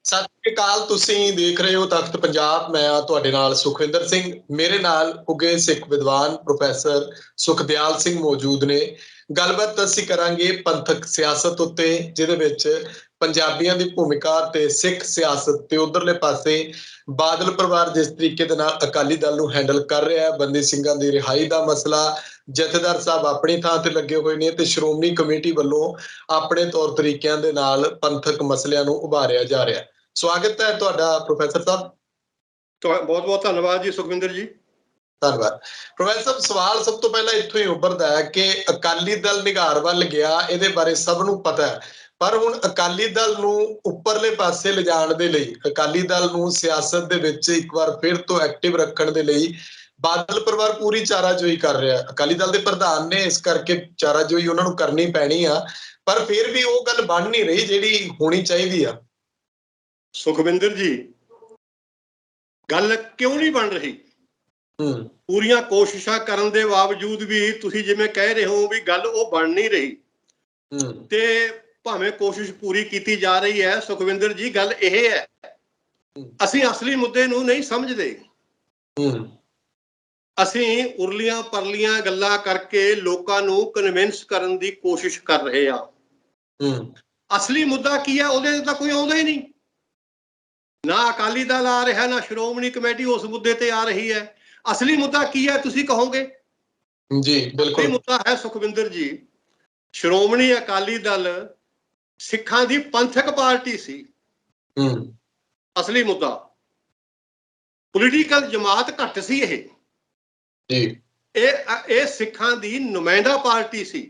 ਸਤਿ ਸ਼੍ਰੀ ਅਕਾਲ। ਤੁਸੀਂ ਦੇਖ ਰਹੇ ਹੋ ਤਖਤ ਪੰਜਾਬ। ਮੈਂ ਹਾਂ ਤੁਹਾਡੇ ਨਾਲ ਸੁਖਵਿੰਦਰ ਸਿੰਘ। ਮੇਰੇ ਨਾਲ ਉੱਘੇ ਸਿੱਖ ਵਿਦਵਾਨ ਪ੍ਰੋਫੈਸਰ ਸੁਖਦਿਆਲ ਸਿੰਘ ਮੌਜੂਦ ਨੇ। ਗੱਲਬਾਤ ਅਸੀਂ ਕਰਾਂਗੇ ਪੰਥਕ ਸਿਆਸਤ ਉੱਤੇ, ਜਿਹਦੇ ਵਿੱਚ ਪੰਜਾਬੀਆਂ ਦੀ ਭੂਮਿਕਾ ਤੇ ਸਿੱਖ ਸਿਆਸਤ ਤੇ ਉਧਰਲੇ ਪਾਸੇ ਬਾਦਲ ਪਰਿਵਾਰ ਜਿਸ ਤਰੀਕੇ ਦੇ ਨਾਲ ਅਕਾਲੀ ਦਲ ਨੂੰ ਹੈਂਡਲ ਕਰ ਰਿਹਾ ਹੈ, ਬੰਦੀ ਸਿੰਘਾਂ ਦੀ ਰਿਹਾਈ ਦਾ ਮਸਲਾ, ਜਥੇਦਾਰ ਸਾਹਿਬ ਆਪਣੀ ਥਾਂ ਤੇ ਲੱਗੇ ਹੋਏ ਨੇ ਤੇ ਸ਼੍ਰੋਮਣੀ ਕਮੇਟੀ ਵੱਲੋਂ ਆਪਣੇ ਤੌਰ ਤਰੀਕਿਆਂ ਦੇ ਨਾਲ ਪੰਥਕ ਮਸਲਿਆਂ ਨੂੰ ਉਭਾਰਿਆ ਜਾ ਰਿਹਾ। ਸਵਾਗਤ ਹੈ ਤੁਹਾਡਾ ਪ੍ਰੋਫੈਸਰ ਸਾਹਿਬ। ਬਹੁਤ ਬਹੁਤ ਧੰਨਵਾਦ ਜੀ ਸੁਖਵਿੰਦਰ ਜੀ। ਧੰਨਵਾਦ ਪ੍ਰੋਫੈਸਰ ਸਾਹਿਬ। ਸਵਾਲ ਸਭ ਤੋਂ ਪਹਿਲਾਂ ਇੱਥੋਂ ਹੀ ਉੱਭਰਦਾ ਹੈ ਕਿ ਅਕਾਲੀ ਦਲ ਨਿਘਾਰ ਵੱਲ ਗਿਆ, ਇਹਦੇ ਬਾਰੇ ਸਭ ਨੂੰ ਪਤਾ ਹੈ, ਪਰ ਹੁਣ ਅਕਾਲੀ ਦਲ ਨੂੰ ਉੱਪਰਲੇ ਪਾਸੇ ਲਿਜਾਣ ਦੇ ਲਈ, ਅਕਾਲੀ ਦਲ ਨੂੰ ਸਿਆਸਤ ਦੇ ਵਿੱਚ ਇੱਕ ਵਾਰ ਫਿਰ ਤੋਂ ਐਕਟਿਵ ਰੱਖਣ ਦੇ ਲਈ ਬਾਦਲ ਪਰਿਵਾਰ ਪੂਰੀ ਚਾਰਾਜੋਈ ਕਰ ਰਿਹਾ। ਅਕਾਲੀ ਦਲ ਦੇ ਪ੍ਰਧਾਨ ਨੇ, ਇਸ ਕਰਕੇ ਚਾਰਾਜੋਈ ਉਹਨਾਂ ਨੂੰ ਕਰਨੀ ਪੈਣੀ ਆ, ਪਰ ਫਿਰ ਵੀ ਉਹ ਗੱਲ ਬਣ ਨਹੀਂ ਰਹੀ ਜਿਹੜੀ ਹੋਣੀ ਚਾਹੀਦੀ ਆ। ਸੁਖਵਿੰਦਰ ਜੀ, ਗੱਲ ਕਿਉਂ ਨਹੀਂ ਬਣ ਰਹੀ? ਪੂਰੀਆਂ ਕੋਸ਼ਿਸ਼ਾਂ ਕਰਨ ਦੇ ਬਾਵਜੂਦ ਵੀ ਤੁਸੀਂ ਜਿਵੇਂ ਕਹਿ ਰਹੇ ਹੋ ਵੀ ਗੱਲ ਉਹ ਬਣ ਨਹੀਂ ਰਹੀ, ਤੇ ਭਾਵੇਂ ਕੋਸ਼ਿਸ਼ ਪੂਰੀ ਕੀਤੀ ਜਾ ਰਹੀ ਹੈ ਸੁਖਵਿੰਦਰ ਜੀ, ਗੱਲ ਇਹ ਹੈ ਅਸੀਂ ਅਸਲੀ ਮੁੱਦੇ ਨੂੰ ਨਹੀਂ ਸਮਝਦੇ। ਅਸੀਂ ਉਰਲੀਆਂ ਪਰਲੀਆਂ ਗੱਲਾਂ ਕਰਕੇ ਲੋਕਾਂ ਨੂੰ ਕਨਵਿੰਸ ਕਰਨ ਦੀ ਕੋਸ਼ਿਸ਼ ਕਰ ਰਹੇ ਹਾਂ। ਅਸਲੀ ਮੁੱਦਾ ਕੀ ਹੈ ਉਹਦੇ ਤੇ ਤਾਂ ਕੋਈ ਆਉਂਦਾ ਹੀ ਨਹੀਂ। ਨਾ ਅਕਾਲੀ ਦਲ ਆ ਰਿਹਾ, ਨਾ ਸ਼੍ਰੋਮਣੀ ਕਮੇਟੀ ਉਸ ਮੁੱਦੇ ਤੇ ਆ ਰਹੀ ਹੈ। ਅਸਲੀ ਮੁੱਦਾ ਕੀ ਹੈ ਤੁਸੀਂ ਕਹੋਗੇ? ਜੀ ਬਿਲਕੁਲ। ਅਸਲੀ ਮੁੱਦਾ ਹੈ ਸੁਖਵਿੰਦਰ ਜੀ, ਸ਼੍ਰੋਮਣੀ ਅਕਾਲੀ ਦਲ ਸਿੱਖਾਂ ਦੀ ਪੰਥਕ ਪਾਰਟੀ ਸੀ। ਅਸਲੀ ਮੁੱਦਾ ਪੋਲੀਟੀਕਲ ਜਮਾਤ ਘੱਟ ਸੀ। ਇਹ ਸਿੱਖਾਂ ਦੀ ਨੁਮਾਇੰਦਾ ਪਾਰਟੀ ਸੀ।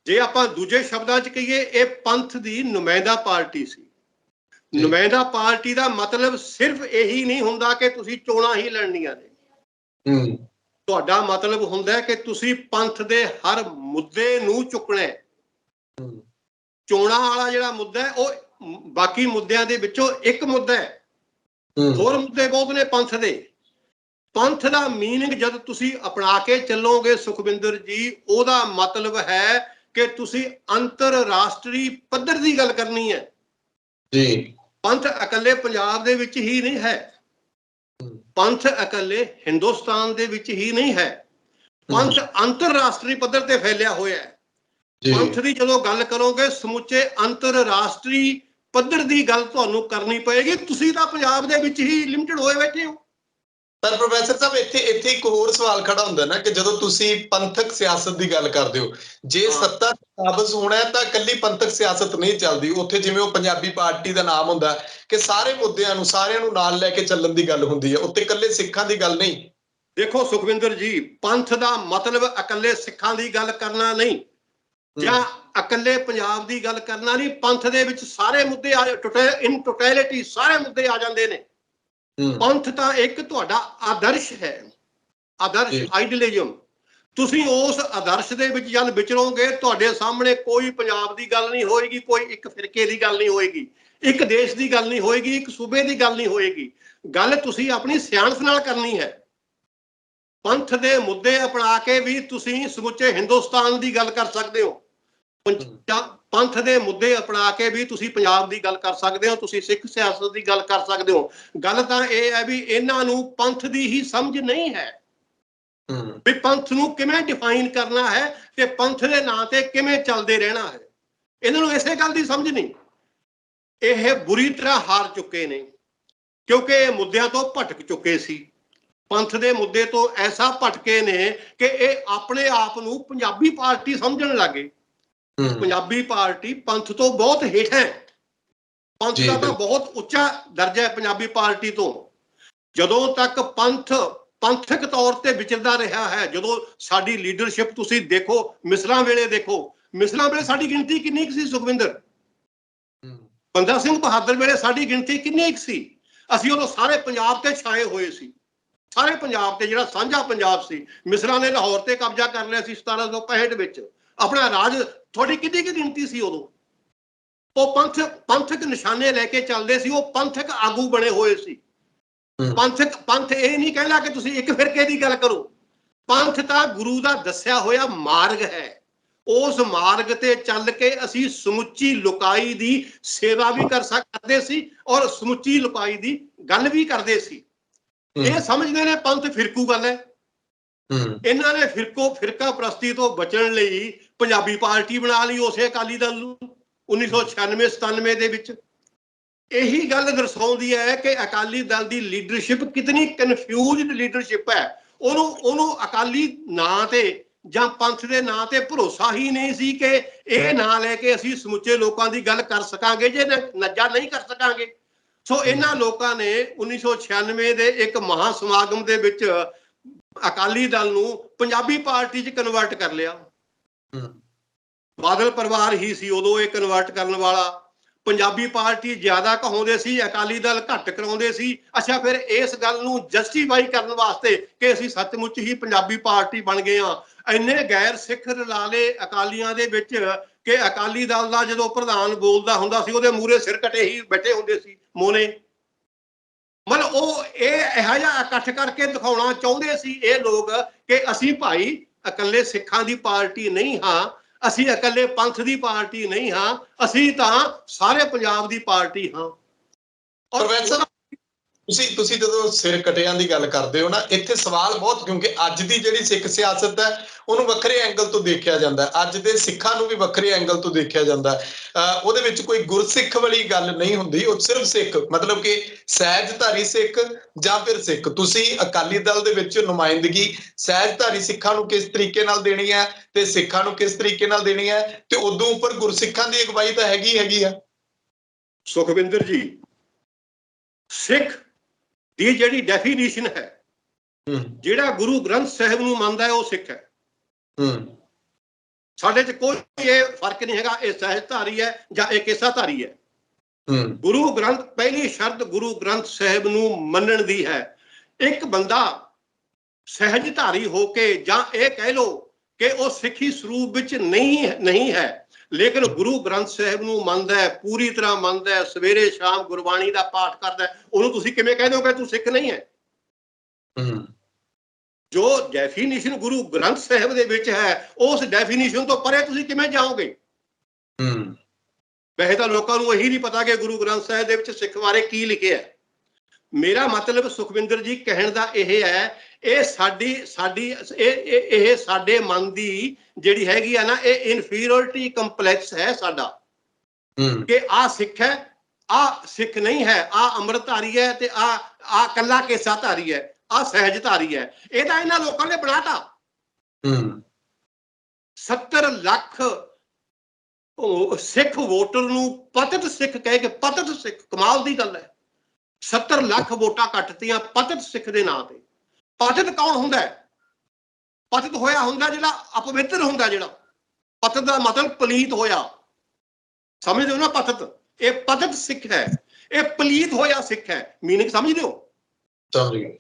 ਜੇ ਆਪਾਂ ਦੂਜੇ ਸ਼ਬਦਾਂ 'ਚ ਕਹੀਏ, ਇਹ ਪੰਥ ਦੀ ਨੁਮਾਇੰਦਾ ਪਾਰਟੀ ਸੀ। ਨੁਮਾਇੰਦਾ ਪਾਰਟੀ ਦਾ ਮਤਲਬ ਸਿਰਫ ਇਹੀ ਨਹੀਂ ਹੁੰਦਾ ਕਿ ਤੁਸੀਂ ਚੋਣਾਂ ਹੀ ਲੜਨੀਆਂ ਨੇ। ਤੁਹਾਡਾ ਮਤਲਬ ਹੁੰਦਾ ਕਿ ਤੁਸੀਂ ਪੰਥ ਦੇ ਹਰ ਮੁੱਦੇ ਨੂੰ ਚੁੱਕਣਾ। ਚੋਣਾਂ ਵਾਲਾ ਜਿਹੜਾ ਮੁੱਦਾ ਹੈ ਉਹ ਬਾਕੀ ਮੁੱਦਿਆਂ ਦੇ ਵਿੱਚੋਂ ਇੱਕ ਮੁੱਦਾ ਹੈ। ਹੋਰ ਮੁੱਦੇ ਬਹੁਤ ਨੇ ਪੰਥ ਦੇ। ਪੰਥ ਦਾ ਮੀਨਿੰਗ ਜਦ ਤੁਸੀਂ ਅਪਣਾ ਕੇ ਚੱਲੋਗੇ ਸੁਖਵਿੰਦਰ ਜੀ, ਉਹਦਾ ਮਤਲਬ ਹੈ ਕਿ ਤੁਸੀਂ ਅੰਤਰਰਾਸ਼ਟਰੀ ਪੱਧਰ ਦੀ ਗੱਲ ਕਰਨੀ ਹੈ। ਪੰਥ ਇਕੱਲੇ ਪੰਜਾਬ ਦੇ ਵਿੱਚ ਹੀ ਨਹੀਂ ਹੈ, ਪੰਥ ਇਕੱਲੇ ਹਿੰਦੁਸਤਾਨ ਦੇ ਵਿੱਚ ਹੀ ਨਹੀਂ ਹੈ, ਪੰਥ ਅੰਤਰਰਾਸ਼ਟਰੀ ਪੱਧਰ ਤੇ ਫੈਲਿਆ ਹੋਇਆ ਹੈ। ਪੰਥ ਦੀ ਜਦੋਂ ਗੱਲ ਕਰੋਗੇ ਸਮੁੱਚੇ ਅੰਤਰਰਾਸ਼ਟਰੀ ਪੱਧਰ ਦੀ ਗੱਲ ਤੁਹਾਨੂੰ ਕਰਨੀ ਪਏਗੀ। ਤੁਸੀਂ ਤਾਂ ਪੰਜਾਬ ਦੇ ਵਿੱਚ ਹੀ ਲਿਮਟਿਡ ਹੋਏ ਬੈਠੇ ਹੋ। ਪਰ ਪ੍ਰੋਫੈਸਰ ਸਾਹਿਬ, ਇੱਥੇ ਇੱਕ ਹੋਰ ਸਵਾਲ ਖੜਾ ਹੁੰਦਾ ਨਾ ਕਿ ਜਦੋਂ ਤੁਸੀਂ ਪੰਥਕ ਸਿਆਸਤ ਦੀ ਗੱਲ ਕਰਦੇ ਹੋ, ਜੇ ਸੱਤਾ ਕਾਬਜ਼ ਹੋਣਾ ਹੈ ਤਾਂ ਇਕੱਲੀ ਪੰਥਕ ਸਿਆਸਤ ਨਹੀਂ ਚੱਲਦੀ। ਉੱਥੇ ਜਿਵੇਂ ਉਹ ਪੰਜਾਬੀ ਪਾਰਟੀ ਦਾ ਨਾਮ ਹੁੰਦਾ ਕਿ ਸਾਰੇ ਮੁੱਦਿਆਂ ਨੂੰ, ਸਾਰਿਆਂ ਨੂੰ ਨਾਲ ਲੈ ਕੇ ਚੱਲਣ ਦੀ ਗੱਲ ਹੁੰਦੀ ਹੈ, ਉੱਥੇ ਇਕੱਲੇ ਸਿੱਖਾਂ ਦੀ ਗੱਲ ਨਹੀਂ। ਦੇਖੋ ਸੁਖਵਿੰਦਰ ਜੀ, ਪੰਥ ਦਾ ਮਤਲਬ ਇਕੱਲੇ ਸਿੱਖਾਂ ਦੀ ਗੱਲ ਕਰਨਾ ਨਹੀਂ ਜਾਂ ਇਕੱਲੇ ਪੰਜਾਬ ਦੀ ਗੱਲ ਕਰਨਾ ਨਹੀਂ। ਪੰਥ ਦੇ ਵਿੱਚ ਸਾਰੇ ਮੁੱਦੇ ਇਨ ਟੋਟੈਲਿਟੀ ਸਾਰੇ ਮੁੱਦੇ ਆ ਜਾਂਦੇ ਨੇ। ਪੰਥ ਤਾਂ ਇੱਕ ਤੁਹਾਡਾ ਆਦਰਸ਼ ਹੈ, ਆਦਰਸ਼ ਆਈਡੀਅਲਿਜ਼ਮ। ਤੁਸੀਂ ਉਸ ਆਦਰਸ਼ ਦੇ ਵਿੱਚ ਜਦ ਵਿਚਰੋਗੇ, ਤੁਹਾਡੇ ਸਾਹਮਣੇ ਕੋਈ ਪੰਜਾਬ ਦੀ ਗੱਲ ਨਹੀਂ ਹੋਏਗੀ, ਕੋਈ ਇੱਕ ਫਿਰਕੇ ਦੀ ਗੱਲ ਨਹੀਂ ਹੋਏਗੀ, ਇੱਕ ਦੇਸ਼ ਦੀ ਗੱਲ ਨਹੀਂ ਹੋਏਗੀ, ਇੱਕ ਸੂਬੇ ਦੀ ਗੱਲ ਨਹੀਂ ਹੋਏਗੀ। ਗੱਲ ਤੁਸੀਂ ਆਪਣੀ ਸਿਆਣਪ ਨਾਲ ਕਰਨੀ ਹੈ। ਪੰਥ ਦੇ ਮੁੱਦੇ ਅਪਣਾ ਕੇ ਵੀ ਤੁਸੀਂ ਸਮੁੱਚੇ ਹਿੰਦੁਸਤਾਨ ਦੀ ਗੱਲ ਕਰ ਸਕਦੇ ਹੋ। ਪੰਥ ਦੇ ਮੁੱਦੇ ਅਪਣਾ ਕੇ ਵੀ ਤੁਸੀਂ ਪੰਜਾਬ ਦੀ ਗੱਲ ਕਰ ਸਕਦੇ ਹੋ, ਤੁਸੀਂ ਸਿੱਖ ਸਿਆਸਤ ਦੀ ਗੱਲ ਕਰ ਸਕਦੇ ਹੋ। ਗੱਲ ਤਾਂ ਇਹ ਹੈ ਵੀ ਇਹਨਾਂ ਨੂੰ ਪੰਥ ਦੀ ਹੀ ਸਮਝ ਨਹੀਂ ਹੈ ਵੀ ਪੰਥ ਨੂੰ ਕਿਵੇਂ ਡਿਫਾਈਨ ਕਰਨਾ ਹੈ ਤੇ ਪੰਥ ਦੇ ਨਾਂ ਤੇ ਕਿਵੇਂ ਚੱਲਦੇ ਰਹਿਣਾ ਹੈ। ਇਹਨਾਂ ਨੂੰ ਇਸੇ ਗੱਲ ਦੀ ਸਮਝ ਨਹੀਂ। ਇਹ ਬੁਰੀ ਤਰ੍ਹਾਂ ਹਾਰ ਚੁੱਕੇ ਨੇ ਕਿਉਂਕਿ ਇਹ ਮੁੱਦਿਆਂ ਤੋਂ ਭਟਕ ਚੁੱਕੇ ਸੀ। ਪੰਥ ਦੇ ਮੁੱਦੇ ਤੋਂ ਐਸਾ ਭਟਕੇ ਨੇ ਕਿ ਇਹ ਆਪਣੇ ਆਪ ਨੂੰ ਪੰਜਾਬੀ ਪਾਰਟੀ ਸਮਝਣ ਲੱਗੇ। ਪੰਜਾਬੀ ਪਾਰਟੀ ਪੰਥ ਤੋਂ ਬਹੁਤ ਹੇਠ ਹੈ। ਪੰਥ ਦਾ ਤਾਂ ਬਹੁਤ ਉੱਚਾ ਦਰਜਾ ਹੈ ਪੰਜਾਬੀ ਪਾਰਟੀ ਤੋਂ। ਜਦੋਂ ਤੱਕ ਪੰਥਕ ਤੌਰ ਤੇ ਵਿਚਰਦਾ ਰਿਹਾ ਹੈ, ਜਦੋਂ ਸਾਡੀ ਲੀਡਰਸ਼ਿਪ ਤੁਸੀਂ ਦੇਖੋ, ਮਿਸਲਾਂ ਵੇਲੇ ਦੇਖੋ, ਮਿਸਲਾਂ ਵੇਲੇ ਸਾਡੀ ਗਿਣਤੀ ਕਿੰਨੀ ਕੁ ਸੀ ਸੁਖਵਿੰਦਰ? ਬੰਦਾ ਸਿੰਘ ਬਹਾਦਰ ਵੇਲੇ ਸਾਡੀ ਗਿਣਤੀ ਕਿੰਨੀ ਕੁ ਸੀ? ਅਸੀਂ ਉਦੋਂ ਸਾਰੇ ਪੰਜਾਬ ਤੇ ਛਾਏ ਹੋਏ ਸੀ, ਸਾਰੇ ਪੰਜਾਬ ਤੇ ਜਿਹੜਾ ਸਾਂਝਾ ਪੰਜਾਬ ਸੀ। ਮਿਸਰਾਂ ਨੇ ਲਾਹੌਰ ਤੇ ਕਬਜ਼ਾ ਕਰ ਲਿਆ ਸੀ 1765 ਵਿੱਚ। ਆਪਣਾ ਰਾਜ ਤੁਹਾਡੀ ਕਿੰਨੀ ਕੁ ਗਿਣਤੀ ਸੀ ਉਦੋਂ? ਉਹ ਪੰਥਕ ਨਿਸ਼ਾਨੇ ਲੈ ਕੇ ਚੱਲਦੇ ਸੀ, ਉਹ ਪੰਥਕ ਆਗੂ ਬਣੇ ਹੋਏ ਸੀ। ਪੰਥ ਇਹ ਨਹੀਂ ਕਹਿੰਦਾ ਕਿ ਤੁਸੀਂ ਇੱਕ ਫਿਰਕੇ ਦੀ ਗੱਲ ਕਰੋ। ਪੰਥ ਤਾਂ ਗੁਰੂ ਦਾ ਦੱਸਿਆ ਹੋਇਆ ਮਾਰਗ ਹੈ, ਉਸ ਮਾਰਗ ਤੇ ਚੱਲ ਕੇ ਅਸੀਂ ਸਮੁੱਚੀ ਲੋਕਾਈ ਦੀ ਸੇਵਾ ਵੀ ਕਰਦੇ ਸੀ ਔਰ ਸਮੁੱਚੀ ਲੋਕਾਈ ਦੀ ਗੱਲ ਵੀ ਕਰਦੇ ਸੀ। ਇਹ ਸਮਝਦੇ ਨੇ ਪੰਥ ਫਿਰਕੂ ਗੱਲ ਹੈ। ਇਹਨਾਂ ਨੇ ਫਿਰਕਾ ਪ੍ਰਸਤੀ ਤੋਂ ਬਚਣ ਲਈ ਪੰਜਾਬੀ ਪਾਰਟੀ ਬਣਾ ਲਈ ਉਸੇ ਅਕਾਲੀ ਦਲ ਨੂੰ 1996-97 ਦੇ ਵਿੱਚ। ਇਹੀ ਗੱਲ ਦਰਸਾਉਂਦੀ ਹੈ ਕਿ ਅਕਾਲੀ ਦਲ ਦੀ ਲੀਡਰਸ਼ਿਪ ਕਿਤਨੀ ਕਨਫਿਊਜ਼ਡ ਲੀਡਰਸ਼ਿਪ ਹੈ। ਉਹਨੂੰ ਅਕਾਲੀ ਨਾਂ ਤੇ ਜਾਂ ਪੰਥ ਦੇ ਨਾਂ ਤੇ ਭਰੋਸਾ ਹੀ ਨਹੀਂ ਸੀ ਕਿ ਇਹ ਨਾਂ ਲੈ ਕੇ ਅਸੀਂ ਸਮੁੱਚੇ ਲੋਕਾਂ ਦੀ ਗੱਲ ਕਰ ਸਕਾਂਗੇ ਜੇ ਨੱਜਾ ਨਹੀਂ ਕਰ ਸਕਾਂਗੇ। ਸੋ ਇਹਨਾਂ ਲੋਕਾਂ ਨੇ 1996 ਦੇ ਇੱਕ ਮਹਾ ਸਮਾਗਮ ਦੇ ਵਿੱਚ ਅਕਾਲੀ ਦਲ ਨੂੰ ਪੰਜਾਬੀ ਪਾਰਟੀ 'ਚ ਕਨਵਰਟ ਕਰ ਲਿਆ। ਬਾਦਲ ਪਰਿਵਾਰ ਹੀ ਸੀ ਉਦੋਂ ਇਹ ਕਨਵਰਟ ਕਰਨ ਵਾਲਾ। ਪੰਜਾਬੀ ਪਾਰਟੀ ਜ਼ਿਆਦਾ ਕਹਾਉਂਦੇ ਸੀ, ਅਕਾਲੀ ਦਲ ਘੱਟ ਕਰਾਉਂਦੇ ਸੀ। ਅੱਛਾ, ਫਿਰ ਇਸ ਗੱਲ ਨੂੰ ਜਸਟੀਫਾਈ ਕਰਨ ਵਾਸਤੇ ਕਿ ਅਸੀਂ ਸੱਚਮੁੱਚ ਹੀ ਪੰਜਾਬੀ ਪਾਰਟੀ ਬਣ ਗਏ ਹਾਂ, ਇੰਨੇ ਗੈਰ ਸਿੱਖ ਰਲਾਲੇ ਅਕਾਲੀਆਂ ਦੇ ਵਿੱਚ ਕਿ ਅਕਾਲੀ ਦਲ ਦਾ ਜਦੋਂ ਪ੍ਰਧਾਨ ਬੋਲਦਾ ਹੁੰਦਾ ਸੀ ਉਹਦੇ ਮੂਹਰੇ ਸਿਰ ਕਟੇ ਹੀ ਬੈਠੇ ਹੁੰਦੇ ਸੀ ਮੋਨੇ। ਮਤਲਬ ਉਹ ਇਹੋ ਜਿਹਾ ਇਕੱਠ ਕਰਕੇ ਦਿਖਾਉਣਾ ਚਾਹੁੰਦੇ ਸੀ ਇਹ ਲੋਕ ਕਿ ਅਸੀਂ ਭਾਈ ਇਕੱਲੇ ਸਿੱਖਾਂ ਦੀ ਪਾਰਟੀ ਨਹੀਂ ਹਾਂ, ਅਸੀਂ ਇਕੱਲੇ ਪੰਥ ਦੀ ਪਾਰਟੀ ਨਹੀਂ ਹਾਂ, ਅਸੀਂ ਤਾਂ ਸਾਰੇ ਪੰਜਾਬ ਦੀ ਪਾਰਟੀ ਹਾਂ। ਪ੍ਰੋਫੈਸਰ ਤੁਸੀਂ ਜਦੋਂ ਸਿਰ ਕਟਿਆਂ ਦੀ ਗੱਲ ਕਰਦੇ ਹੋ ਨਾ, ਇੱਥੇ ਸਵਾਲ ਬਹੁਤ, ਕਿਉਂਕਿ ਅੱਜ ਦੀ ਜਿਹੜੀ ਸਿੱਖ ਸਿਆਸਤ ਹੈ ਉਹਨੂੰ ਵੱਖਰੇ ਐਂਗਲ ਤੋਂ ਦੇਖਿਆ ਜਾਂਦਾ, ਅੱਜ ਦੇ ਸਿੱਖਾਂ ਨੂੰ ਵੀ ਵੱਖਰੇ ਐਂਗਲ ਤੋਂ ਦੇਖਿਆ ਜਾਂਦਾ। ਉਹਦੇ ਵਿੱਚ ਕੋਈ ਗੁਰਸਿੱਖ ਵਾਲੀ ਗੱਲ ਨਹੀਂ ਹੁੰਦੀ, ਉਹ ਸਿਰਫ ਸਿੱਖ, ਮਤਲਬ ਕਿ ਸਹਿਜਧਾਰੀ ਸਿੱਖ ਜਾਂ ਫਿਰ ਸਿੱਖ। ਤੁਸੀਂ ਅਕਾਲੀ ਦਲ ਦੇ ਵਿੱਚ ਨੁਮਾਇੰਦਗੀ ਸਹਿਜਧਾਰੀ ਸਿੱਖਾਂ ਨੂੰ ਕਿਸ ਤਰੀਕੇ ਨਾਲ ਦੇਣੀ ਹੈ ਤੇ ਸਿੱਖਾਂ ਨੂੰ ਕਿਸ ਤਰੀਕੇ ਨਾਲ ਦੇਣੀ ਹੈ, ਤੇ ਉਦੋਂ ਉੱਪਰ ਗੁਰਸਿੱਖਾਂ ਦੀ ਅਗਵਾਈ ਤਾਂ ਹੈਗੀ ਆ। ਸੁਖਵਿੰਦਰ ਜੀ, ਸਿੱਖ ਦੀ ਜਿਹੜੀ ਡੈਫੀਨੇਸ਼ਨ ਹੈ, ਜਿਹੜਾ ਗੁਰੂ ਗ੍ਰੰਥ ਸਾਹਿਬ ਨੂੰ ਮੰਨਦਾ ਹੈ ਉਹ ਸਿੱਖ ਹੈ। ਸਾਡੇ 'ਚ ਕੋਈ ਇਹ ਫਰਕ ਨਹੀਂ ਹੈਗਾ ਇਹ ਸਹਿਜਧਾਰੀ ਹੈ ਜਾਂ ਇਹ ਕੇਸਾਧਾਰੀ ਹੈ। ਗੁਰੂ ਗ੍ਰੰਥ, ਪਹਿਲੀ ਸ਼ਰਤ ਗੁਰੂ ਗ੍ਰੰਥ ਸਾਹਿਬ ਨੂੰ ਮੰਨਣ ਦੀ ਹੈ। ਇੱਕ ਬੰਦਾ ਸਹਿਜਧਾਰੀ ਹੋ ਕੇ ਜਾਂ ਇਹ ਕਹਿ ਲਓ ਕਿ ਉਹ ਸਿੱਖੀ ਸਰੂਪ ਵਿੱਚ ਨਹੀਂ ਹੈ, ਲੇਕਿਨ ਗੁਰੂ ਗ੍ਰੰਥ ਸਾਹਿਬ ਨੂੰ ਮੰਨਦਾ ਹੈ, ਪੂਰੀ ਤਰ੍ਹਾਂ ਮੰਨਦਾ ਹੈ, ਸਵੇਰੇ ਸ਼ਾਮ ਗੁਰਬਾਣੀ ਦਾ ਪਾਠ ਕਰਦਾ ਹੈ, ਉਹਨੂੰ ਤੁਸੀਂ ਕਿਵੇਂ ਕਹਿ ਦਿਓਗੇ ਤੂੰ ਸਿੱਖ ਨਹੀਂ ਹੈ? ਜੋ ਡੈਫੀਨੇਸ਼ਨ ਗੁਰੂ ਗ੍ਰੰਥ ਸਾਹਿਬ ਦੇ ਵਿੱਚ ਹੈ ਉਸ ਡੈਫੀਨੇਸ਼ਨ ਤੋਂ ਪਰੇ ਤੁਸੀਂ ਕਿਵੇਂ ਜਾਓਗੇ? ਵੈਸੇ ਤਾਂ ਲੋਕਾਂ ਨੂੰ ਇਹੀ ਨਹੀਂ ਪਤਾ ਕਿ ਗੁਰੂ ਗ੍ਰੰਥ ਸਾਹਿਬ ਦੇ ਵਿੱਚ ਸਿੱਖ ਬਾਰੇ ਕੀ ਲਿਖਿਆ ਹੈ। ਮੇਰਾ ਮਤਲਬ ਸੁਖਵਿੰਦਰ ਜੀ ਕਹਿਣ ਦਾ ਇਹ ਹੈ, ਇਹ ਸਾਡੇ ਮਨ ਦੀ ਜਿਹੜੀ ਹੈਗੀ ਆ ਨਾ, ਇਹ ਇਨਫੀਰੀਅਰਿਟੀ ਕੰਪਲੈਕਸ ਹੈ ਸਾਡਾ ਕਿ ਆਹ ਸਿੱਖ ਹੈ, ਆਹ ਸਿੱਖ ਨਹੀਂ ਹੈ, ਆਹ ਅੰਮ੍ਰਿਤਧਾਰੀ ਹੈ ਤੇ ਆਹ ਕੱਲਾ ਕੇਸਾਧਾਰੀ ਹੈ, ਆਹ ਸਹਿਜਧਾਰੀ ਹੈ। ਇਹ ਤਾਂ ਇਹਨਾਂ ਲੋਕਾਂ ਨੇ ਬਣਾਤਾ। 70 ਲੱਖ ਸਿੱਖ ਵੋਟਰ ਨੂੰ ਪਤਿਤ ਸਿੱਖ ਕਹਿ ਕੇ, ਪਤਿਤ ਸਿੱਖ, ਕਮਾਲ ਦੀ ਗੱਲ ਹੈ। 70 ਲੱਖ ਵੋਟਾਂ ਕੱਟਤੀਆਂ ਪਤਿਤ ਸਿੱਖ ਦੇ ਨਾਂ ਤੇ। ਪਤਿਤ ਕੌਣ ਹੁੰਦਾ ਹੈ? ਪਤਿਤ ਹੋਇਆ ਹੁੰਦਾ ਜਿਹੜਾ ਅਪਵਿੱਤਰ ਹੁੰਦਾ, ਜਿਹੜਾ ਪਤਿਤ ਦਾ ਮਤਲਬ ਪਲੀਤ ਹੋਇਆ, ਸਮਝਦੇ ਹੋ ਨਾ? ਪਤਿਤ, ਇਹ ਪਤਿਤ ਸਿੱਖ ਹੈ, ਇਹ ਪਲੀਤ ਹੋਇਆ ਸਿੱਖ ਹੈ। ਮੀਨਿੰਗ ਸਮਝਦੇ ਹੋ? ਸਮਝ ਗਏ।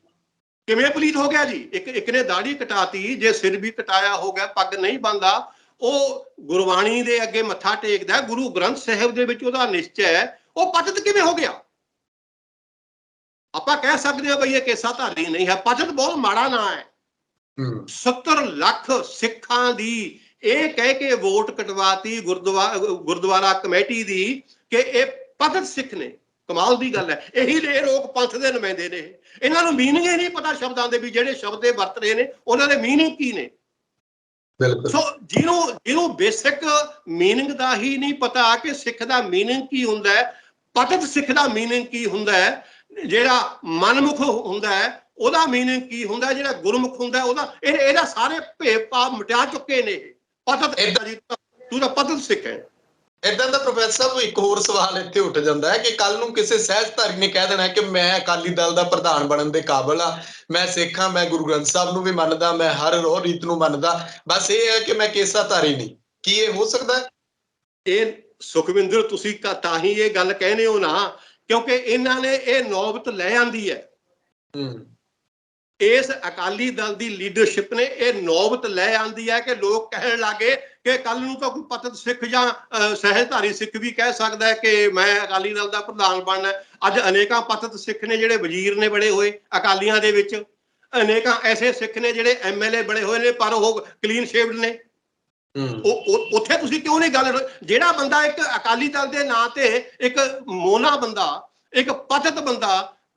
ਕਿਵੇਂ ਪਲੀਤ ਹੋ ਗਿਆ ਜੀ? ਇੱਕ ਨੇ ਦਾੜੀ ਕਟਾਤੀ, ਜੇ ਸਿਰ ਵੀ ਕਟਾਇਆ ਹੋ ਗਿਆ, ਪੱਗ ਨਹੀਂ ਬੰਨਦਾ, ਉਹ ਗੁਰਬਾਣੀ ਦੇ ਅੱਗੇ ਮੱਥਾ ਟੇਕਦਾ, ਗੁਰੂ ਗ੍ਰੰਥ ਸਾਹਿਬ ਦੇ ਵਿੱਚ ਉਹਦਾ ਨਿਸ਼ਚੈ ਹੈ, ਉਹ ਪਤਿਤ ਕਿਵੇਂ ਹੋ ਗਿਆ? ਆਪਾਂ ਕਹਿ ਸਕਦੇ ਹਾਂ ਬਈ ਇਹ ਕੇਸਾਧਾਰੀ ਨਹੀਂ ਹੈ। ਪਤਿਤ ਬਹੁਤ ਮਾੜਾ ਨਾਂ ਹੈ। 70 ਲੱਖ ਸਿੱਖਾਂ ਦੀ ਇਹ ਕਹਿ ਕੇ ਵੋਟ ਕਟਵਾਤੀ ਗੁਰਦੁਆਰਾ ਕਮੇਟੀ ਦੀ ਕਿ ਇਹ ਪਤਿਤ ਸਿੱਖ ਨੇ। ਕਮਾਲ ਦੀ ਗੱਲ ਹੈ। ਇਹੀ ਇਹ ਲੋਕ ਪੰਥ ਦੇ ਨੁਮਾਇੰਦੇ ਨੇ। ਇਹਨਾਂ ਨੂੰ ਮੀਨਿੰਗ ਹੀ ਨਹੀਂ ਪਤਾ ਸ਼ਬਦਾਂ ਦੇ, ਵੀ ਜਿਹੜੇ ਸ਼ਬਦ ਇਹ ਵਰਤ ਰਹੇ ਨੇ ਉਹਨਾਂ ਦੇ ਮੀਨਿੰਗ ਕੀ ਨੇ। ਸੋ ਜਿਹਨੂੰ ਬੇਸਿਕ ਮੀਨਿੰਗ ਦਾ ਹੀ ਨਹੀਂ ਪਤਾ ਕਿ ਸਿੱਖ ਦਾ ਮੀਨਿੰਗ ਕੀ ਹੁੰਦਾ ਹੈ, ਪਤਿਤ ਸਿੱਖ ਦਾ ਮੀਨਿੰਗ ਕੀ ਹੁੰਦਾ ਹੈ, ਜਿਹੜਾ ਮਨਮੁਖ ਹੁੰਦਾ ਹੈ ਉਹਦਾ ਮੀਨਿੰਗ ਕੀ ਹੁੰਦਾ, ਜਿਹੜਾ ਗੁਰਮੁਖ ਹੁੰਦਾ ਉਹਦਾ, ਇਹਦਾ ਸਾਰੇ ਭੇਦ ਭਾਵ ਮਿਟਾ ਚੁੱਕੇ ਨੇ। ਪਤਿਤ, ਤੂੰ ਤਾਂ ਪਤਿਤ ਸਿੱਖ ਹੈ। ਏਦਾਂ ਦਾ ਪ੍ਰੋਫੈਸਰ ਸਾਹਿਬ ਇੱਕ ਹੋਰ ਸਵਾਲ ਇੱਥੇ ਉੱਠ ਜਾਂਦਾ ਹੈ ਕਿ ਕੱਲ ਨੂੰ ਕਿਸੇ ਸਹਿਜਧਾਰੀ ਨੇ ਕਹਿ ਦੇਣਾ ਕਿ ਮੈਂ ਅਕਾਲੀ ਦਲ ਦਾ ਪ੍ਰਧਾਨ ਬਣਨ ਦੇ ਕਾਬਿਲ ਆ, ਮੈਂ ਸਿੱਖ ਹਾਂ, ਮੈਂ ਗੁਰੂ ਗ੍ਰੰਥ ਸਾਹਿਬ ਨੂੰ ਵੀ ਮੰਨਦਾ, ਮੈਂ ਹਰ ਰੋਹ ਰੀਤ ਨੂੰ ਮੰਨਦਾ, ਬਸ ਇਹ ਹੈ ਕਿ ਮੈਂ ਕੇਸਾਧਾਰੀ ਨਹੀਂ। ਕੀ ਇਹ ਹੋ ਸਕਦਾ ਹੈ? ਇਹ ਸੁਖਵਿੰਦਰ ਤੁਸੀਂ ਤਾਂ ਹੀ ਇਹ ਗੱਲ ਕਹਿੰਦੇ ਹੋ ਨਾ, ਕਿਉਂਕਿ ਇਹਨਾਂ ਨੇ ਇਹ ਨੌਬਤ ਲੈ ਆਂਦੀ ਹੈ। ਇਸ ਅਕਾਲੀ ਦਲ ਦੀ ਲੀਡਰਸ਼ਿਪ ਨੇ ਇਹ ਨੌਬਤ ਲੈ ਆਂਦੀ ਹੈ ਕਿ ਲੋਕ ਕਹਿਣ ਲੱਗੇ ਕਿ ਕੱਲ ਨੂੰ ਤਾਂ ਕੋਈ ਪਤਿਤ ਸਿੱਖ ਜਾਂ ਸਹਿਜਧਾਰੀ ਸਿੱਖ ਵੀ ਕਹਿ ਸਕਦਾ ਹੈ ਕਿ ਮੈਂ ਅਕਾਲੀ ਦਲ ਦਾ ਪ੍ਰਧਾਨ ਬਣਨਾ। ਅੱਜ ਅਨੇਕਾਂ ਪਤਿਤ ਸਿੱਖ ਨੇ ਜਿਹੜੇ ਵਜ਼ੀਰ ਨੇ ਬਣੇ ਹੋਏ ਅਕਾਲੀਆਂ ਦੇ ਵਿੱਚ, ਅਨੇਕਾਂ ਐਸੇ ਸਿੱਖ ਨੇ ਜਿਹੜੇ MLA ਬਣੇ ਹੋਏ ਨੇ, ਪਰ ਉਹ ਕਲੀਨ ਸ਼ੇਵਡ ਨੇ। ਉੱਥੇ ਤੁਸੀਂ ਕਿਉਂ ਨਹੀਂ ਗੱਲ? ਜਿਹੜਾ ਬੰਦਾ ਇੱਕ ਅਕਾਲੀ ਦਲ ਦੇ ਨਾਂ ਤੇ ਇੱਕ ਮੋਨਾ ਬੰਦਾ, ਇੱਕ ਪਤਿਤ ਬੰਦਾ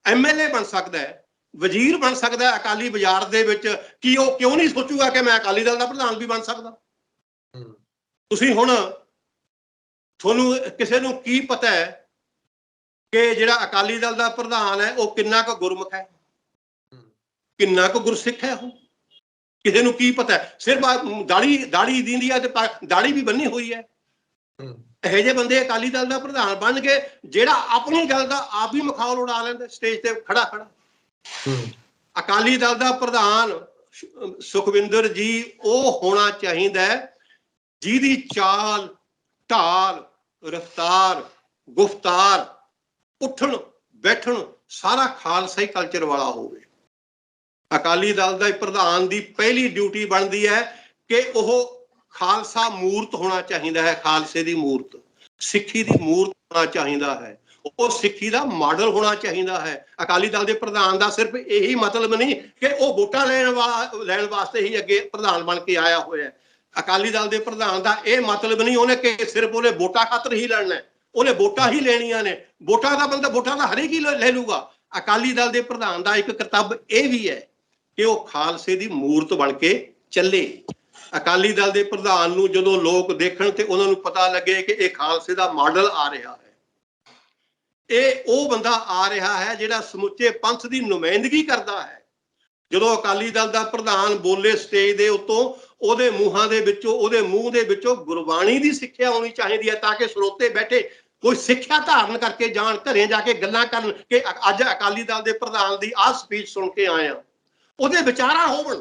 MLA ਬਣ ਸਕਦਾ ਹੈ, ਵਜ਼ੀਰ ਬਣ ਸਕਦਾ ਹੈ ਅਕਾਲੀ ਬਾਜ਼ਾਰ ਦੇ ਵਿੱਚ, ਕੀ ਉਹ ਕਿਉਂ ਨਹੀਂ ਸੋਚੂਗਾ ਕਿ ਮੈਂ ਅਕਾਲੀ ਦਲ ਦਾ ਪ੍ਰਧਾਨ ਵੀ ਬਣ ਸਕਦਾ? ਤੁਸੀਂ ਹੁਣ ਤੁਹਾਨੂੰ ਕਿਸੇ ਨੂੰ ਕੀ ਪਤਾ ਹੈ ਕਿ ਜਿਹੜਾ ਅਕਾਲੀ ਦਲ ਦਾ ਪ੍ਰਧਾਨ ਹੈ ਉਹ ਕਿੰਨਾ ਕੁ ਗੁਰਮੁਖ ਹੈ, ਕਿੰਨਾ ਕੁ ਗੁਰਸਿੱਖ ਹੈ? ਉਹ ਕਿਸੇ ਨੂੰ ਕੀ ਪਤਾ? ਸਿਰਫ ਦਾੜੀ ਦਿੰਦੀ ਹੈ ਤੇ ਦਾੜੀ ਵੀ ਬੰਨੀ ਹੋਈ ਹੈ। ਇਹੋ ਜਿਹੇ ਬੰਦੇ ਅਕਾਲੀ ਦਲ ਦਾ ਪ੍ਰਧਾਨ ਬਣ ਕੇ ਜਿਹੜਾ ਆਪਣੀ ਗੱਲ ਦਾ ਆਪ ਹੀ ਮਖੌਲ ਉਡਾ ਲੈਂਦੇ ਸਟੇਜ ਤੇ ਖੜਾ ਖੜਾ। ਅਕਾਲੀ ਦਲ ਦਾ ਪ੍ਰਧਾਨ ਸੁਖਵਿੰਦਰ ਜੀ ਉਹ ਹੋਣਾ ਚਾਹੀਦਾ ਜਿਹਦੀ ਚਾਲ ਢਾਲ ਰਫਤਾਰ ਗੁਫਤਾਰ ਉੱਠਣ ਬੈਠਣ ਸਾਰਾ ਖਾਲਸਾਈ ਕਲਚਰ ਵਾਲਾ ਹੋਵੇ। ਅਕਾਲੀ ਦਲ ਦਾ ਪ੍ਰਧਾਨ ਦੀ ਪਹਿਲੀ ਡਿਊਟੀ ਬਣਦੀ ਹੈ ਕਿ ਉਹ ਖਾਲਸਾ ਮੂਰਤ ਹੋਣਾ ਚਾਹੀਦਾ ਹੈ, ਖਾਲਸੇ ਦੀ ਮੂਰਤ, ਸਿੱਖੀ ਦੀ ਮੂਰਤ ਹੋਣਾ ਚਾਹੀਦਾ ਹੈ, ਉਹ ਸਿੱਖੀ ਦਾ ਮਾਡਲ ਹੋਣਾ ਚਾਹੀਦਾ ਹੈ। ਅਕਾਲੀ ਦਲ ਦੇ ਪ੍ਰਧਾਨ ਦਾ ਸਿਰਫ ਇਹੀ ਮਤਲਬ ਨਹੀਂ ਕਿ ਉਹ ਵੋਟਾਂ ਲੈਣ ਵਾਸਤੇ ਹੀ ਅੱਗੇ ਪ੍ਰਧਾਨ ਬਣ ਕੇ ਆਇਆ ਹੋਇਆ। ਅਕਾਲੀ ਦਲ ਦੇ ਪ੍ਰਧਾਨ ਦਾ ਇਹ ਮਤਲਬ ਨਹੀਂ ਉਹਨੇ ਕਿ ਸਿਰਫ ਉਹਨੇ ਵੋਟਾਂ ਖਾਤਰ ਹੀ ਲੜਨਾ, ਉਹਨੇ ਵੋਟਾਂ ਹੀ ਲੈਣੀਆਂ ਨੇ। ਵੋਟਾਂ ਦਾ ਬੰਦਾ ਵੋਟਾਂ ਦਾ ਹਰੇਕ ਹੀ ਲੈ ਲੂਗਾ। ਅਕਾਲੀ ਦਲ ਦੇ ਪ੍ਰਧਾਨ ਦਾ ਇੱਕ ਕਰਤੱਵ ਇਹ ਵੀ ਹੈ ਕਿ ਉਹ ਖਾਲਸੇ ਦੀ ਮੂਰਤ ਬਣ ਕੇ ਚੱਲੇ। ਅਕਾਲੀ ਦਲ ਦੇ ਪ੍ਰਧਾਨ ਨੂੰ ਜਦੋਂ ਲੋਕ ਦੇਖਣ ਤੇ ਉਹਨਾਂ ਨੂੰ ਪਤਾ ਲੱਗੇ ਕਿ ਇਹ ਖਾਲਸੇ ਦਾ ਮਾਡਲ ਆ ਰਿਹਾ ਹੈ, ਇਹ ਉਹ ਬੰਦਾ ਆ ਰਿਹਾ ਹੈ ਜਿਹੜਾ ਸਮੁੱਚੇ ਪੰਥ ਦੀ ਨੁਮਾਇੰਦਗੀ ਕਰਦਾ ਹੈ। ਜਦੋਂ ਅਕਾਲੀ ਦਲ ਦਾ ਪ੍ਰਧਾਨ ਬੋਲੇ ਸਟੇਜ ਦੇ ਉੱਤੋਂ, ਉਹਦੇ ਮੂੰਹਾਂ ਦੇ ਵਿੱਚੋਂ, ਉਹਦੇ ਮੂੰਹ ਦੇ ਵਿੱਚੋਂ ਗੁਰਬਾਣੀ ਦੀ ਸਿੱਖਿਆ ਆਉਣੀ ਚਾਹੀਦੀ ਹੈ ਤਾਂ ਕਿ ਸਰੋਤੇ ਬੈਠੇ ਕੋਈ ਸਿੱਖਿਆ ਧਾਰਨ ਕਰਕੇ ਜਾਣ, ਘਰੇ ਜਾ ਕੇ ਗੱਲਾਂ ਕਰਨ ਕਿ ਅੱਜ ਅਕਾਲੀ ਦਲ ਦੇ ਪ੍ਰਧਾਨ ਦੀ ਆਹ ਸਪੀਚ ਸੁਣ ਕੇ ਆਏ ਆ, ਉਹਦੇ ਵਿਚਾਰਾਂ ਹੋਵਣ।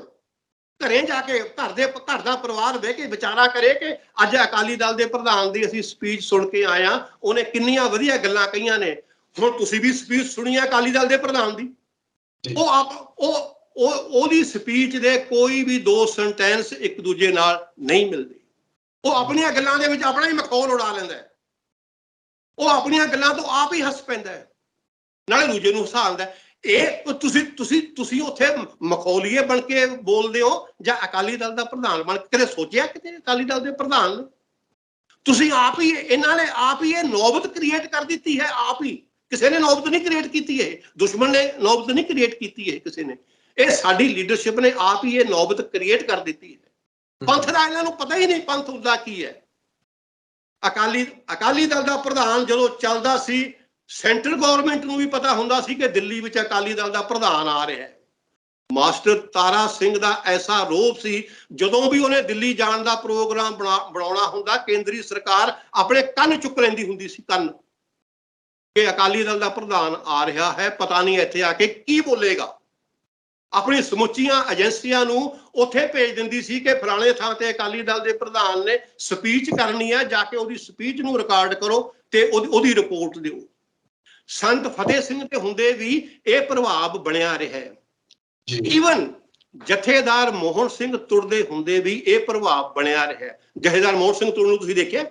ਘਰੇ ਜਾ ਕੇ ਘਰ ਦਾ ਪਰਿਵਾਰ ਬਹਿ ਕੇ ਵਿਚਾਰਾ ਕਰੇ ਕਿ ਅੱਜ ਅਕਾਲੀ ਦਲ ਦੇ ਪ੍ਰਧਾਨ ਦੀ ਅਸੀਂ ਸਪੀਚ ਸੁਣ ਕੇ ਆਏ ਆ, ਉਹਨੇ ਕਿੰਨੀਆਂ ਵਧੀਆ ਗੱਲਾਂ ਕਹੀਆਂ ਨੇ। ਹੁਣ ਤੁਸੀਂ ਵੀ ਸਪੀਚ ਸੁਣੀ ਆ ਅਕਾਲੀ ਦਲ ਦੇ ਪ੍ਰਧਾਨ ਦੀ, ਉਹਦੀ ਸਪੀਚ ਦੇ ਕੋਈ ਵੀ ਦੋ ਸੈਂਟੈਂਸ ਇੱਕ ਦੂਜੇ ਨਾਲ ਨਹੀਂ ਮਿਲਦੇ। ਉਹ ਆਪਣੀਆਂ ਗੱਲਾਂ ਦੇ ਵਿੱਚ ਆਪਣਾ ਹੀ ਮਖੌਲ ਉਡਾ ਲੈਂਦਾ, ਉਹ ਆਪਣੀਆਂ ਗੱਲਾਂ ਤੋਂ ਆਪ ਹੀ ਹੱਸ ਪੈਂਦਾ, ਨਾਲੇ ਦੂਜੇ ਨੂੰ ਹਸਾਉਂਦਾ। ਇਹ ਤੁਸੀਂ ਉੱਥੇ ਮਖੌਲੀਏ ਬਣ ਕੇ ਬੋਲਦੇ ਹੋ ਜਾਂ ਅਕਾਲੀ ਦਲ ਦਾ ਪ੍ਰਧਾਨ ਬਣ ਕੇ ਕਦੇ ਸੋਚਿਆ ਕਿਤੇ ਅਕਾਲੀ ਦਲ ਦੇ ਪ੍ਰਧਾਨ ਨੇ? ਤੁਸੀਂ ਆਪ ਹੀ, ਇਹਨਾਂ ਨੇ ਆਪ ਹੀ ਇਹ ਨੌਬਤ ਕ੍ਰੀਏਟ ਕਰ ਦਿੱਤੀ ਹੈ। ਆਪ ਹੀ, ਕਿਸੇ ਨੇ ਨੌਬਤ ਨਹੀਂ ਕ੍ਰੀਏਟ ਕੀਤੀ ਹੈ, ਦੁਸ਼ਮਣ ਨੇ ਨੌਬਤ ਨਹੀਂ ਕ੍ਰੀਏਟ ਕੀਤੀ ਹੈ ਕਿਸੇ ਨੇ, ਇਹ ਸਾਡੀ ਲੀਡਰਸ਼ਿਪ ਨੇ ਆਪ ਹੀ ਇਹ ਨੌਬਤ ਕ੍ਰੀਏਟ ਕਰ ਦਿੱਤੀ ਹੈ। ਪੰਥ ਦਾ ਇਹਨਾਂ ਨੂੰ ਪਤਾ ਹੀ ਨਹੀਂ ਪੰਥ ਹੁੰਦਾ ਕੀ ਹੈ। ਅਕਾਲੀ ਦਲ ਦਾ ਪ੍ਰਧਾਨ ਜਦੋਂ ਚੱਲਦਾ ਸੀ, ਸੈਂਟਰਲ ਗਵਰਨਮੈਂਟ ਨੂੰ ਵੀ ਪਤਾ ਹੁੰਦਾ ਸੀ ਕਿ ਦਿੱਲੀ ਵਿੱਚ ਅਕਾਲੀ ਦਲ ਦਾ ਪ੍ਰਧਾਨ ਆ ਰਿਹਾ ਹੈ। ਮਾਸਟਰ ਤਾਰਾ ਸਿੰਘ ਦਾ ਐਸਾ ਰੋਬ ਸੀ, ਜਦੋਂ ਵੀ ਉਹਨੇ ਦਿੱਲੀ ਜਾਣ ਦਾ ਪ੍ਰੋਗਰਾਮ ਬਣਾਉਣਾ ਹੁੰਦਾ, ਕੇਂਦਰੀ ਸਰਕਾਰ ਆਪਣੇ ਕੰਨ ਚੁੱਕ ਲੈਂਦੀ ਹੁੰਦੀ ਸੀ, ਕੰਨ, ਕਿ ਅਕਾਲੀ ਦਲ ਦਾ ਪ੍ਰਧਾਨ ਆ ਰਿਹਾ ਹੈ, ਪਤਾ ਨਹੀਂ ਇੱਥੇ ਆ ਕੇ ਕੀ ਬੋਲੇਗਾ। ਆਪਣੀ ਸਮੁੱਚੀਆਂ ਏਜੰਸੀਆਂ ਨੂੰ ਉੱਥੇ ਭੇਜ ਦਿੰਦੀ ਸੀ ਕਿ ਫਲਾਣੇ ਥਾਂ ਤੇ ਅਕਾਲੀ ਦਲ ਦੇ ਪ੍ਰਧਾਨ ਨੇ ਸਪੀਚ ਕਰਨੀ ਹੈ, ਜਾ ਕੇ ਉਹਦੀ ਸਪੀਚ ਨੂੰ ਰਿਕਾਰਡ ਕਰੋ ਤੇ ਉਹਦੀ ਰਿਪੋਰਟ ਦਿਓ। ਸੰਤ ਫਤਿਹ ਸਿੰਘ ਦੇ ਹੁੰਦੇ ਵੀ ਇਹ ਪ੍ਰਭਾਵ ਬਣਿਆ ਰਿਹਾ ਹੈ। ਈਵਨ ਜਥੇਦਾਰ ਮੋਹਨ ਸਿੰਘ ਤੁਰਦੇ ਹੁੰਦੇ ਵੀ ਇਹ ਪ੍ਰਭਾਵ ਬਣਿਆ ਰਿਹਾ ਹੈ। ਜਥੇਦਾਰ ਮੋਹਨ ਸਿੰਘ ਤੁਰ ਨੂੰ ਤੁਸੀਂ ਦੇਖਿਆ?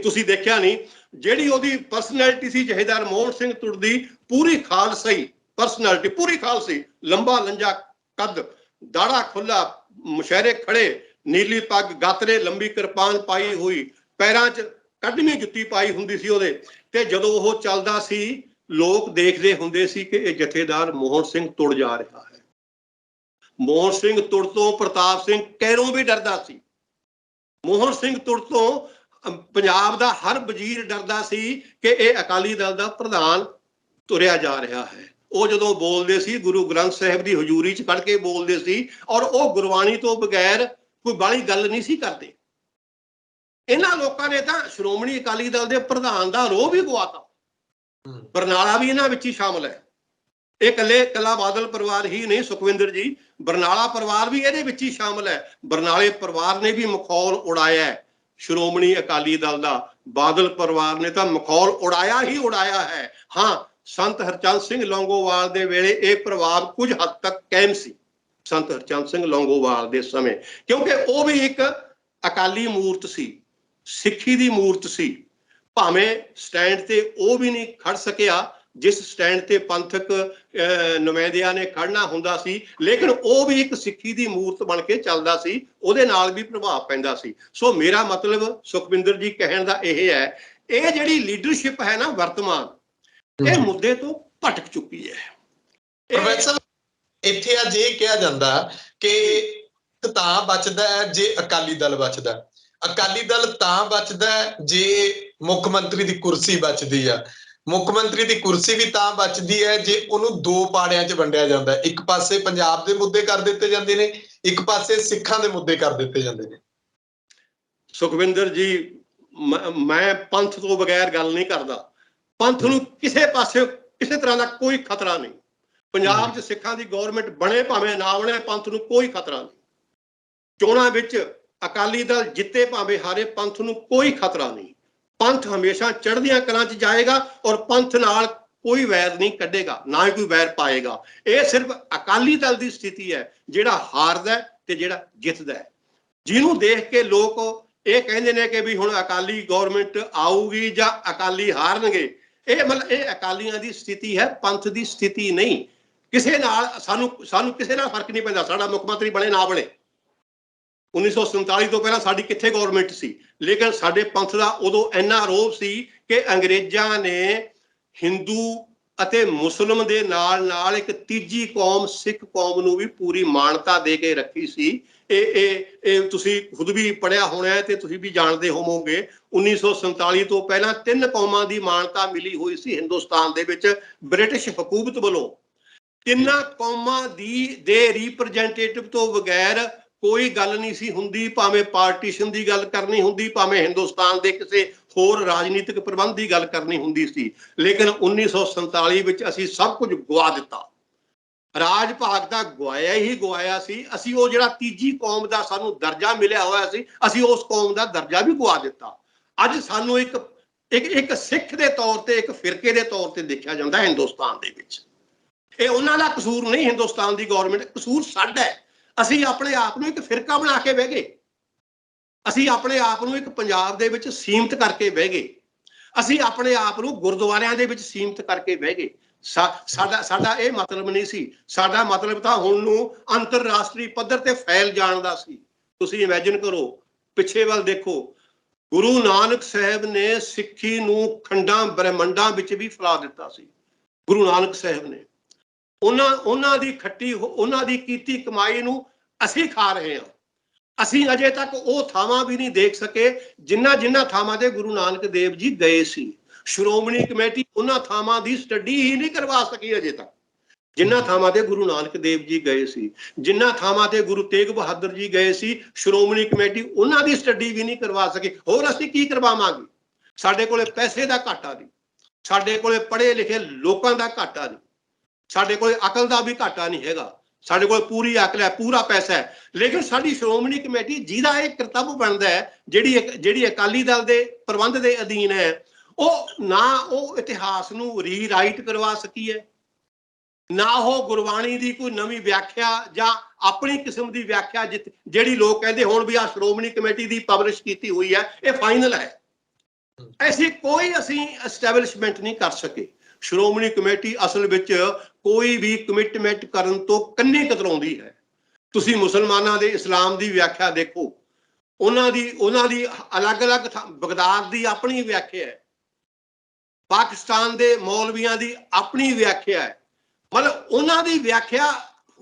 ਤੁਸੀਂ ਦੇਖਿਆ ਨਹੀਂ। ਜਿਹੜੀ ਉਹਦੀ ਪਰਸਨੈਲਿਟੀ ਸੀ ਜਥੇਦਾਰ ਮੋਹਨ ਸਿੰਘ ਤੁਰ ਦੀ, ਪੂਰੀ ਖਾਲਸਾਈ ਪਰਸਨੈਲਿਟੀ, ਪੂਰੀ ਖਾਲਸੀ, ਲੰਬਾ ਲੰਜਾ ਕੱਦ, ਦਾੜਾ ਖੁੱਲਾ, ਮੁਸ਼ਹਿਰੇ ਖੜੇ, ਨੀਲੀ ਪੱਗ, ਗਾਤਰੇ, ਲੰਬੀ ਕਿਰਪਾਨ ਪਾਈ ਹੋਈ, ਪੈਰਾਂ 'ਚ ਕੱਢਵੀਂ ਜੁੱਤੀ ਪਾਈ ਹੁੰਦੀ ਸੀ ਉਹਦੇ, ਤੇ ਜਦੋਂ ਉਹ ਚੱਲਦਾ ਸੀ ਲੋਕ ਦੇਖਦੇ ਹੁੰਦੇ ਸੀ ਕਿ ਇਹ ਜਥੇਦਾਰ ਮੋਹਨ ਸਿੰਘ ਤੁਰ ਜਾ ਰਿਹਾ ਹੈ। ਮੋਹਨ ਸਿੰਘ ਤੁਰ ਤੋਂ ਪ੍ਰਤਾਪ ਸਿੰਘ ਕੈਰੋਂ ਵੀ ਡਰਦਾ ਸੀ। ਮੋਹਨ ਸਿੰਘ ਤੁਰ ਤੋਂ ਪੰਜਾਬ ਦਾ ਹਰ ਵਜ਼ੀਰ ਡਰਦਾ ਸੀ ਕਿ ਇਹ ਅਕਾਲੀ ਦਲ ਦਾ ਪ੍ਰਧਾਨ ਤੁਰਿਆ ਜਾ ਰਿਹਾ ਹੈ। ਉਹ ਜਦੋਂ ਬੋਲਦੇ ਸੀ ਗੁਰੂ ਗ੍ਰੰਥ ਸਾਹਿਬ ਦੀ ਹਜ਼ੂਰੀ 'ਚ ਖੜ ਕੇ ਬੋਲਦੇ ਸੀ, ਔਰ ਉਹ ਗੁਰਬਾਣੀ ਤੋਂ ਬਗੈਰ ਕੋਈ ਬਾਹਲੀ ਗੱਲ ਨਹੀਂ ਸੀ ਕਰਦੇ। ਇਹਨਾਂ ਲੋਕਾਂ ਨੇ ਤਾਂ ਸ਼੍ਰੋਮਣੀ ਅਕਾਲੀ ਦਲ ਦੇ ਪ੍ਰਧਾਨ ਦਾ ਰੋਹ ਵੀ ਗਵਾਤਾ। ਬਰਨਾਲਾ ਵੀ ਇਹਨਾਂ ਵਿੱਚ ਹੀ ਸ਼ਾਮਲ ਹੈ। ਇਹ ਇਕੱਲਾ ਬਾਦਲ ਪਰਿਵਾਰ ਹੀ ਨਹੀਂ ਸੁਖਵਿੰਦਰ ਜੀ, ਬਰਨਾਲਾ ਪਰਿਵਾਰ ਵੀ ਇਹਦੇ ਵਿੱਚ ਹੀ ਸ਼ਾਮਲ ਹੈ। ਬਰਨਾਲੇ ਪਰਿਵਾਰ ਨੇ ਵੀ ਮਖੌਲ ਉਡਾਇਆ ਹੈ ਸ਼੍ਰੋਮਣੀ ਅਕਾਲੀ ਦਲ ਦਾ। ਬਾਦਲ ਪਰਿਵਾਰ ਨੇ ਤਾਂ ਮਖੌਲ ਉਡਾਇਆ ਹੀ ਉਡਾਇਆ ਹੈ। ਹਾਂ, ਸੰਤ ਹਰਚੰਦ ਸਿੰਘ ਲੌਂਗੋਵਾਲ ਦੇ ਵੇਲੇ ਇਹ ਪ੍ਰਭਾਵ ਕੁਝ ਹੱਦ ਤੱਕ ਕਾਇਮ ਸੀ, ਸੰਤ ਹਰਚੰਦ ਸਿੰਘ ਲੌਂਗੋਵਾਲ ਦੇ ਸਮੇਂ, ਕਿਉਂਕਿ ਉਹ ਵੀ ਇੱਕ ਅਕਾਲੀ ਮੂਰਤ ਸੀ, ਸਿੱਖੀ ਦੀ ਮੂਰਤ ਸੀ। ਭਾਵੇਂ ਸਟੈਂਡ ਤੇ ਉਹ ਵੀ ਨਹੀਂ ਖੜ ਸਕਿਆ, जिस स्टैंड ते पंथक नुमाइंदियां ने खड़ना हुंदा सी, लेकिन वो भी एक सिੱਖੀ ਦੀ ਮੂਰਤ बन के ਚੱਲਦਾ ਸੀ, ਉਹਦੇ ਨਾਲ भी प्रभाव ਪੈਂਦਾ ਸੀ। सो मेरा मतलब सुखविंदर जी कहण ਦਾ ਇਹ है, ਇਹ ਜਿਹੜੀ ਲੀਡਰਸ਼ਿਪ है ना वर्तमान, ਇਹ ਮੁੱਦੇ ਤੋਂ ਭਟਕ ਚੁੱਕੀ है। ਪ੍ਰੋਫੈਸਰ ਇੱਥੇ ਅੱਜ ਇਹ ਕਿਹਾ ਜਾਂਦਾ ਕਿ ਤਾਂ ਬਚਦਾ ਹੈ ਜੇ ਅਕਾਲੀ ਦਲ ਬਚਦਾ, ਅਕਾਲੀ ਦਲ ਤਾਂ ਬਚਦਾ ਜੇ ਮੁੱਖ ਮੰਤਰੀ ਦੀ ਕੁਰਸੀ ਬਚਦੀ ਆ, ਮੁੱਖ ਮੰਤਰੀ ਦੀ ਕੁਰਸੀ ਵੀ ਤਾਂ ਬਚਦੀ ਹੈ ਜੇ ਉਹਨੂੰ ਦੋ ਪਾੜਿਆਂ 'ਚ ਵੰਡਿਆ ਜਾਂਦਾ, ਇੱਕ ਪਾਸੇ ਪੰਜਾਬ ਦੇ ਮੁੱਦੇ ਕਰ ਦਿੱਤੇ ਜਾਂਦੇ ਨੇ, ਇੱਕ ਪਾਸੇ ਸਿੱਖਾਂ ਦੇ ਮੁੱਦੇ ਕਰ ਦਿੱਤੇ ਜਾਂਦੇ ਨੇ। ਸੁਖਵਿੰਦਰ ਜੀ, ਮੈਂ ਪੰਥ ਤੋਂ ਬਗੈਰ ਗੱਲ ਨਹੀਂ ਕਰਦਾ। ਪੰਥ ਨੂੰ ਕਿਸੇ ਪਾਸੇ ਕਿਸੇ ਤਰ੍ਹਾਂ ਦਾ ਕੋਈ ਖਤਰਾ ਨਹੀਂ। ਪੰਜਾਬ 'ਚ ਸਿੱਖਾਂ ਦੀ ਗੌਰਮੈਂਟ ਬਣੇ ਭਾਵੇਂ ਨਾ ਬਣੇ, ਪੰਥ ਨੂੰ ਕੋਈ ਖਤਰਾ ਨਹੀਂ। ਚੋਣਾਂ ਵਿੱਚ ਅਕਾਲੀ ਦਲ ਜਿੱਤੇ ਭਾਵੇਂ ਹਾਰੇ, ਪੰਥ ਨੂੰ ਕੋਈ ਖਤਰਾ ਨਹੀਂ। ਪੰਥ ਹਮੇਸ਼ਾ ਚੜ੍ਹਦੀਆਂ ਕਲਾਂ 'ਚ ਜਾਏਗਾ ਔਰ ਪੰਥ ਨਾਲ ਕੋਈ ਵੈਰ ਨਹੀਂ ਕੱਢੇਗਾ, ਨਾ ਹੀ ਕੋਈ ਵੈਰ ਪਾਏਗਾ। ਇਹ ਸਿਰਫ ਅਕਾਲੀ ਦਲ ਦੀ ਸਥਿਤੀ ਹੈ, ਜਿਹੜਾ ਹਾਰਦਾ ਤੇ ਜਿਹੜਾ ਜਿੱਤਦਾ ਹੈ, ਜਿਹਨੂੰ ਦੇਖ ਕੇ ਲੋਕ ਇਹ ਕਹਿੰਦੇ ਨੇ ਕਿ ਵੀ ਹੁਣ ਅਕਾਲੀ ਗੌਰਮੈਂਟ ਆਊਗੀ ਜਾਂ ਅਕਾਲੀ ਹਾਰਨਗੇ। ਇਹ ਮਤਲਬ ਇਹ ਅਕਾਲੀਆਂ ਦੀ ਸਥਿਤੀ ਹੈ, ਪੰਥ ਦੀ ਸਥਿਤੀ ਨਹੀਂ। ਕਿਸੇ ਨਾਲ ਸਾਨੂੰ ਕਿਸੇ ਨਾਲ ਫਰਕ ਨਹੀਂ ਪੈਂਦਾ, ਸਾਡਾ ਮੁੱਖ ਮੰਤਰੀ ਬਣੇ ਨਾ ਬਣੇ। 1947 ਤੋਂ ਪਹਿਲਾਂ ਸਾਡੀ ਕਿੱਥੇ ਗੌਰਮੈਂਟ ਸੀ, ਲੇਕਿਨ ਸਾਡੇ ਪੰਥ ਦਾ ਉਦੋਂ ਇੰਨਾ ਰੋਹਬ ਸੀ ਕਿ ਅੰਗਰੇਜ਼ਾਂ ਨੇ ਹਿੰਦੂ ਅਤੇ ਮੁਸਲਿਮ ਦੇ ਨਾਲ ਨਾਲ ਇੱਕ ਤੀਜੀ ਕੌਮ ਸਿੱਖ ਕੌਮ ਨੂੰ ਵੀ ਪੂਰੀ ਮਾਨਤਾ ਦੇ ਕੇ ਰੱਖੀ ਸੀ। ਇਹ ਤੁਸੀਂ ਖੁਦ ਵੀ ਪੜ੍ਹਿਆ ਹੋਣਾ ਤੇ ਤੁਸੀਂ ਵੀ ਜਾਣਦੇ ਹੋਵੋਗੇ। 1947 ਤੋਂ ਪਹਿਲਾਂ 3 ਕੌਮਾਂ ਦੀ ਮਾਨਤਾ ਮਿਲੀ ਹੋਈ ਸੀ ਹਿੰਦੁਸਤਾਨ ਦੇ ਵਿੱਚ ਬ੍ਰਿਟਿਸ਼ ਹਕੂਮਤ ਵੱਲੋਂ। 3 ਕੌਮਾਂ ਦੇ ਰਿਪਰੈਜ਼ੈਂਟੇਟਿਵ ਤੋਂ ਬਗੈਰ ਕੋਈ ਗੱਲ ਨਹੀਂ ਸੀ ਹੁੰਦੀ, ਭਾਵੇਂ ਪਾਰਟੀਸ਼ਨ ਦੀ ਗੱਲ ਕਰਨੀ ਹੁੰਦੀ, ਭਾਵੇਂ ਹਿੰਦੁਸਤਾਨ ਦੇ ਕਿਸੇ ਹੋਰ ਰਾਜਨੀਤਿਕ ਪ੍ਰਬੰਧ ਦੀ ਗੱਲ ਕਰਨੀ ਹੁੰਦੀ ਸੀ। ਲੇਕਿਨ 1947 ਵਿੱਚ ਅਸੀਂ ਸਭ ਕੁਝ ਗਵਾ ਦਿੱਤਾ। ਰਾਜ ਭਾਗ ਦਾ ਗਵਾਇਆ ਹੀ ਗਵਾਇਆ ਸੀ। ਅਸੀਂ ਉਹ ਜਿਹੜਾ ਤੀਜੀ ਕੌਮ ਦਾ ਸਾਨੂੰ ਦਰਜਾ ਮਿਲਿਆ ਹੋਇਆ ਸੀ, ਅਸੀਂ ਉਸ ਕੌਮ ਦਾ ਦਰਜਾ ਵੀ ਗਵਾ ਦਿੱਤਾ। ਅੱਜ ਸਾਨੂੰ ਇੱਕ ਸਿੱਖ ਦੇ ਤੌਰ ਤੇ, ਇੱਕ ਫਿਰਕੇ ਦੇ ਤੌਰ ਤੇ ਦੇਖਿਆ ਜਾਂਦਾ ਹਿੰਦੁਸਤਾਨ ਦੇ ਵਿੱਚ। ਇਹ ਉਹਨਾਂ ਦਾ ਕਸੂਰ ਨਹੀਂ, ਹਿੰਦੁਸਤਾਨ ਦੀ ਗੌਰਮੈਂਟ, ਕਸੂਰ ਸਾਡਾ ਹੈ। ਅਸੀਂ ਆਪਣੇ ਆਪ ਨੂੰ ਇੱਕ ਫਿਰਕਾ ਬਣਾ ਕੇ ਬਹਿ ਗਏ। ਅਸੀਂ ਆਪਣੇ ਆਪ ਨੂੰ ਇੱਕ ਪੰਜਾਬ ਦੇ ਵਿੱਚ ਸੀਮਿਤ ਕਰਕੇ ਬਹਿ ਗਏ। ਅਸੀਂ ਆਪਣੇ ਆਪ ਨੂੰ ਗੁਰਦੁਆਰਿਆਂ ਦੇ ਵਿੱਚ ਸੀਮਿਤ ਕਰਕੇ ਬਹਿ ਗਏ। ਸਾਡਾ ਇਹ ਮਤਲਬ ਨਹੀਂ ਸੀ। ਸਾਡਾ ਮਤਲਬ ਤਾਂ ਹੁਣ ਨੂੰ ਅੰਤਰਰਾਸ਼ਟਰੀ ਪੱਧਰ ਤੇ ਫੈਲ ਜਾਣ ਦਾ ਸੀ। ਤੁਸੀਂ ਇਮੈਜਿਨ ਕਰੋ, ਪਿੱਛੇ ਵੱਲ ਦੇਖੋ, ਗੁਰੂ ਨਾਨਕ ਸਾਹਿਬ ਨੇ ਸਿੱਖੀ ਨੂੰ ਖੰਡਾਂ ਬ੍ਰਹਿਮੰਡਾਂ ਵਿੱਚ ਵੀ ਫੈਲਾ ਦਿੱਤਾ ਸੀ। ਗੁਰੂ ਨਾਨਕ ਸਾਹਿਬ ਨੇ ਉਹਨਾਂ ਦੀ ਖੱਟੀ, ਉਹਨਾਂ ਦੀ ਕੀਤੀ ਕਮਾਈ ਨੂੰ ਅਸੀਂ ਖਾ ਰਹੇ ਹਾਂ। ਅਸੀਂ ਅਜੇ ਤੱਕ ਉਹ ਥਾਵਾਂ ਵੀ ਨਹੀਂ ਦੇਖ ਸਕੇ ਜਿਨ੍ਹਾਂ ਥਾਵਾਂ ਤੇ ਗੁਰੂ ਨਾਨਕ ਦੇਵ ਜੀ ਗਏ ਸੀ। ਸ਼੍ਰੋਮਣੀ ਕਮੇਟੀ ਉਹਨਾਂ ਥਾਵਾਂ ਦੀ ਸਟੱਡੀ ਹੀ ਨਹੀਂ ਕਰਵਾ ਸਕੀ ਅਜੇ ਤੱਕ ਜਿਨ੍ਹਾਂ ਥਾਵਾਂ ਤੇ ਗੁਰੂ ਨਾਨਕ ਦੇਵ ਜੀ ਗਏ ਸੀ। ਜਿਨ੍ਹਾਂ ਥਾਵਾਂ ਤੇ ਗੁਰੂ ਤੇਗ ਬਹਾਦਰ ਜੀ ਗਏ ਸੀ, ਸ਼੍ਰੋਮਣੀ ਕਮੇਟੀ ਉਹਨਾਂ ਦੀ ਸਟੱਡੀ ਵੀ ਨਹੀਂ ਕਰਵਾ ਸਕੀ। ਹੋਰ ਅਸੀਂ ਕੀ ਕਰਵਾਵਾਂਗੇ? ਸਾਡੇ ਕੋਲੇ ਪੈਸੇ ਦਾ ਘਾਟਾ ਨਹੀਂ, ਸਾਡੇ ਕੋਲੇ ਪੜ੍ਹੇ ਲਿਖੇ ਲੋਕਾਂ ਦਾ ਘਾਟਾ ਨਹੀਂ, ਸਾਡੇ ਕੋਲ ਅਕਲ ਦਾ ਵੀ ਘਾਟਾ ਨਹੀਂ ਹੈਗਾ। ਸਾਡੇ ਕੋਲ ਪੂਰੀ ਅਕਲ ਹੈ, ਪੂਰਾ ਪੈਸਾ ਹੈ। ਲੇਕਿਨ ਸਾਡੀ ਸ਼੍ਰੋਮਣੀ ਕਮੇਟੀ ਜਿਹਦਾ ਇਹ ਕਰਤੱਵ ਬਣਦਾ ਹੈ, ਜਿਹੜੀ ਅਕਾਲੀ ਦਲ ਦੇ ਪ੍ਰਬੰਧ ਦੇ ਅਧੀਨ ਹੈ, ਉਹ ਇਤਿਹਾਸ ਨੂੰ ਰੀਰਾਈਟ ਕਰਵਾ ਸਕੀ ਹੈ, ਨਾ ਉਹ ਗੁਰਬਾਣੀ ਦੀ ਕੋਈ ਨਵੀਂ ਵਿਆਖਿਆ ਜਾਂ ਆਪਣੀ ਕਿਸਮ ਦੀ ਵਿਆਖਿਆ ਜਿਹੜੀ ਲੋਕ ਕਹਿੰਦੇ ਹੁਣ ਵੀ ਆ ਸ਼੍ਰੋਮਣੀ ਕਮੇਟੀ ਦੀ ਪਬਲਿਸ਼ ਕੀਤੀ ਹੋਈ ਹੈ, ਇਹ ਫਾਈਨਲ ਹੈ। ਐਸੀ ਕੋਈ ਅਸੀਂ ਐਸਟੈਬਲਿਸ਼ਮੈਂਟ ਨਹੀਂ ਕਰ ਸਕੇ। ਸ਼੍ਰੋਮਣੀ ਕਮੇਟੀ ਅਸਲ ਵਿੱਚ ਕੋਈ ਵੀ ਕਮਿਟਮੈਂਟ ਕਰਨ ਤੋਂ ਕੰਨੀ ਕਤਰਾਉਂਦੀ ਹੈ। ਤੁਸੀਂ ਮੁਸਲਮਾਨਾਂ ਦੇ ਇਸਲਾਮ ਦੀ ਵਿਆਖਿਆ ਦੇਖੋ, ਉਹਨਾਂ ਦੀ ਅਲੱਗ-ਅਲੱਗ ਬਗਦਾਦ ਦੀ ਆਪਣੀ ਵਿਆਖਿਆ ਹੈ, ਪਾਕਿਸਤਾਨ ਦੇ ਮੌਲਵੀਆਂ ਦੀ ਆਪਣੀ ਵਿਆਖਿਆ ਹੈ। ਮਤਲਬ ਉਹਨਾਂ ਦੀ ਵਿਆਖਿਆ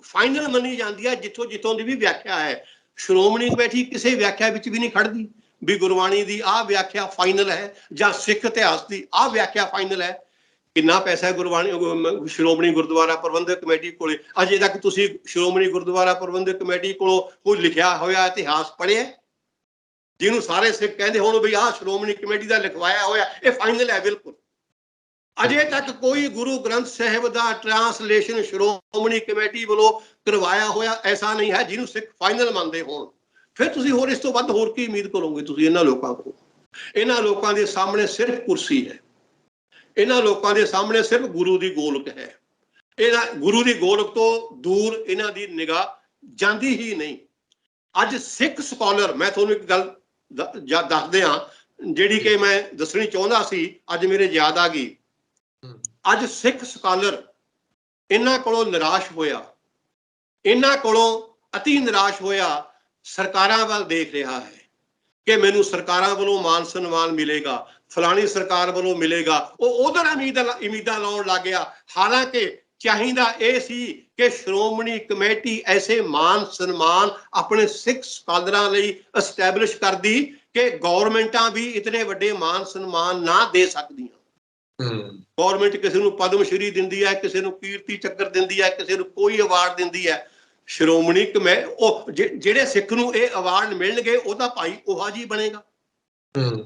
ਫਾਈਨਲ ਮੰਨੀ ਜਾਂਦੀ ਹੈ ਜਿੱਥੋਂ ਦੀ ਵੀ ਵਿਆਖਿਆ ਹੈ। ਸ਼੍ਰੋਮਣੀ ਕਮੇਟੀ ਕਿਸੇ ਵਿਆਖਿਆ ਵਿੱਚ ਵੀ ਨਹੀਂ ਖੜਦੀ ਵੀ ਗੁਰਬਾਣੀ ਦੀ ਆਹ ਵਿਆਖਿਆ ਫਾਈਨਲ ਹੈ ਜਾਂ ਸਿੱਖ ਇਤਿਹਾਸ ਦੀ ਆਹ ਵਿਆਖਿਆ ਫਾਈਨਲ ਹੈ। ਕਿੰਨਾ ਪੈਸਾ ਹੈ ਸ਼੍ਰੋਮਣੀ ਗੁਰਦੁਆਰਾ ਪ੍ਰਬੰਧਕ ਕਮੇਟੀ ਕੋਲੇ? ਅਜੇ ਤੱਕ ਤੁਸੀਂ ਸ਼੍ਰੋਮਣੀ ਗੁਰਦੁਆਰਾ ਪ੍ਰਬੰਧਕ ਕਮੇਟੀ ਕੋਲੋਂ ਕੋਈ ਲਿਖਿਆ ਹੋਇਆ ਇਤਿਹਾਸ ਪੜ੍ਹਿਆ ਜਿਹਨੂੰ ਸਾਰੇ ਸਿੱਖ ਕਹਿੰਦੇ ਹੋਣ ਵੀ ਆਹ ਸ਼੍ਰੋਮਣੀ ਕਮੇਟੀ ਦਾ ਲਿਖਵਾਇਆ ਹੋਇਆ ਇਹ ਫਾਈਨਲ ਹੈ? ਬਿਲਕੁਲ ਅਜੇ ਤੱਕ ਕੋਈ ਗੁਰੂ ਗ੍ਰੰਥ ਸਾਹਿਬ ਦਾ ਟ੍ਰਾਂਸਲੇਸ਼ਨ ਸ਼੍ਰੋਮਣੀ ਕਮੇਟੀ ਵੱਲੋਂ ਕਰਵਾਇਆ ਹੋਇਆ ਐਸਾ ਨਹੀਂ ਹੈ ਜਿਹਨੂੰ ਸਿੱਖ ਫਾਈਨਲ ਮੰਨਦੇ ਹੋਣ। ਫਿਰ ਤੁਸੀਂ ਹੋਰ ਇਸ ਤੋਂ ਵੱਧ ਹੋਰ ਕੀ ਉਮੀਦ ਕਰੋਗੇ ਤੁਸੀਂ ਇਹਨਾਂ ਲੋਕਾਂ ਕੋਲ? ਇਹਨਾਂ ਲੋਕਾਂ ਦੇ ਸਾਹਮਣੇ ਸਿਰਫ ਕੁਰਸੀ ਹੈ, ਇਹਨਾਂ ਲੋਕਾਂ ਦੇ ਸਾਹਮਣੇ ਸਿਰਫ ਗੁਰੂ ਦੀ ਗੋਲਕ ਹੈ। ਇਹਨਾਂ ਗੁਰੂ ਦੀ ਗੋਲਕ ਤੋਂ ਦੂਰ ਇਹਨਾਂ ਦੀ ਨਿਗਾਹ ਜਾਂਦੀ ਹੀ ਨਹੀਂ। ਅੱਜ ਸਿੱਖ ਸਕਾਲਰ, ਮੈਂ ਤੁਹਾਨੂੰ ਇੱਕ ਗੱਲ ਦੱਸਦੇ ਹਾਂ ਜਿਹੜੀ ਕਿ ਮੈਂ ਦੱਸਣੀ ਚਾਹੁੰਦਾ ਸੀ, ਅੱਜ ਮੇਰੇ ਯਾਦ ਆ ਗਈ। ਅੱਜ ਸਿੱਖ ਸਕਾਲਰ ਇਹਨਾਂ ਕੋਲੋਂ ਨਿਰਾਸ਼ ਹੋਇਆ, ਇਹਨਾਂ ਕੋਲੋਂ ਅਤੀ ਨਿਰਾਸ਼ ਹੋਇਆ, ਸਰਕਾਰਾਂ ਵੱਲ ਦੇਖ ਰਿਹਾ ਹੈ ਕਿ ਮੈਨੂੰ ਸਰਕਾਰਾਂ ਵੱਲੋਂ ਮਾਨ ਸਨਮਾਨ ਮਿਲੇਗਾ, ਫਲਾਣੀ ਸਰਕਾਰ ਵੱਲੋਂ ਮਿਲੇਗਾ, ਉਹ ਉਧਰ ਉਮੀਦਾਂ ਲਾਉਣ ਲੱਗ ਗਿਆ। ਹਾਲਾਂਕਿ ਚਾਹੀਦਾ ਇਹ ਸੀ ਕਿ ਸ਼੍ਰੋਮਣੀ ਕਮੇਟੀ ਐਸੇ ਮਾਨ ਸਨਮਾਨ ਆਪਣੇ ਸਿੱਖ ਸਕਾਲਰਾਂ ਲਈ ਐਸਟੈਬਲਿਸ਼ ਕਰਦੀ ਕਿ ਗੌਰਮੈਂਟਾਂ ਵੀ ਇਤਨੇ ਵੱਡੇ ਮਾਨ ਸਨਮਾਨ ਨਾ ਦੇ ਸਕਦੀਆਂ। ਗੌਰਮੈਂਟ ਕਿਸੇ ਨੂੰ ਪਦਮ ਸ਼੍ਰੀ ਦਿੰਦੀ ਹੈ, ਕਿਸੇ ਨੂੰ ਕੀਰਤੀ ਚੱਕਰ ਦਿੰਦੀ ਹੈ, ਕਿਸੇ ਨੂੰ ਕੋਈ ਅਵਾਰਡ ਦਿੰਦੀ ਹੈ। ਸ਼੍ਰੋਮਣੀ ਕਮੇਟੀ ਉਹ ਜਿਹੜੇ ਸਿੱਖ ਨੂੰ ਇਹ ਅਵਾਰਡ ਮਿਲਣਗੇ ਉਹਦਾ ਭਾਈ ਉਹਾ ਜੀ ਬਣੇਗਾ।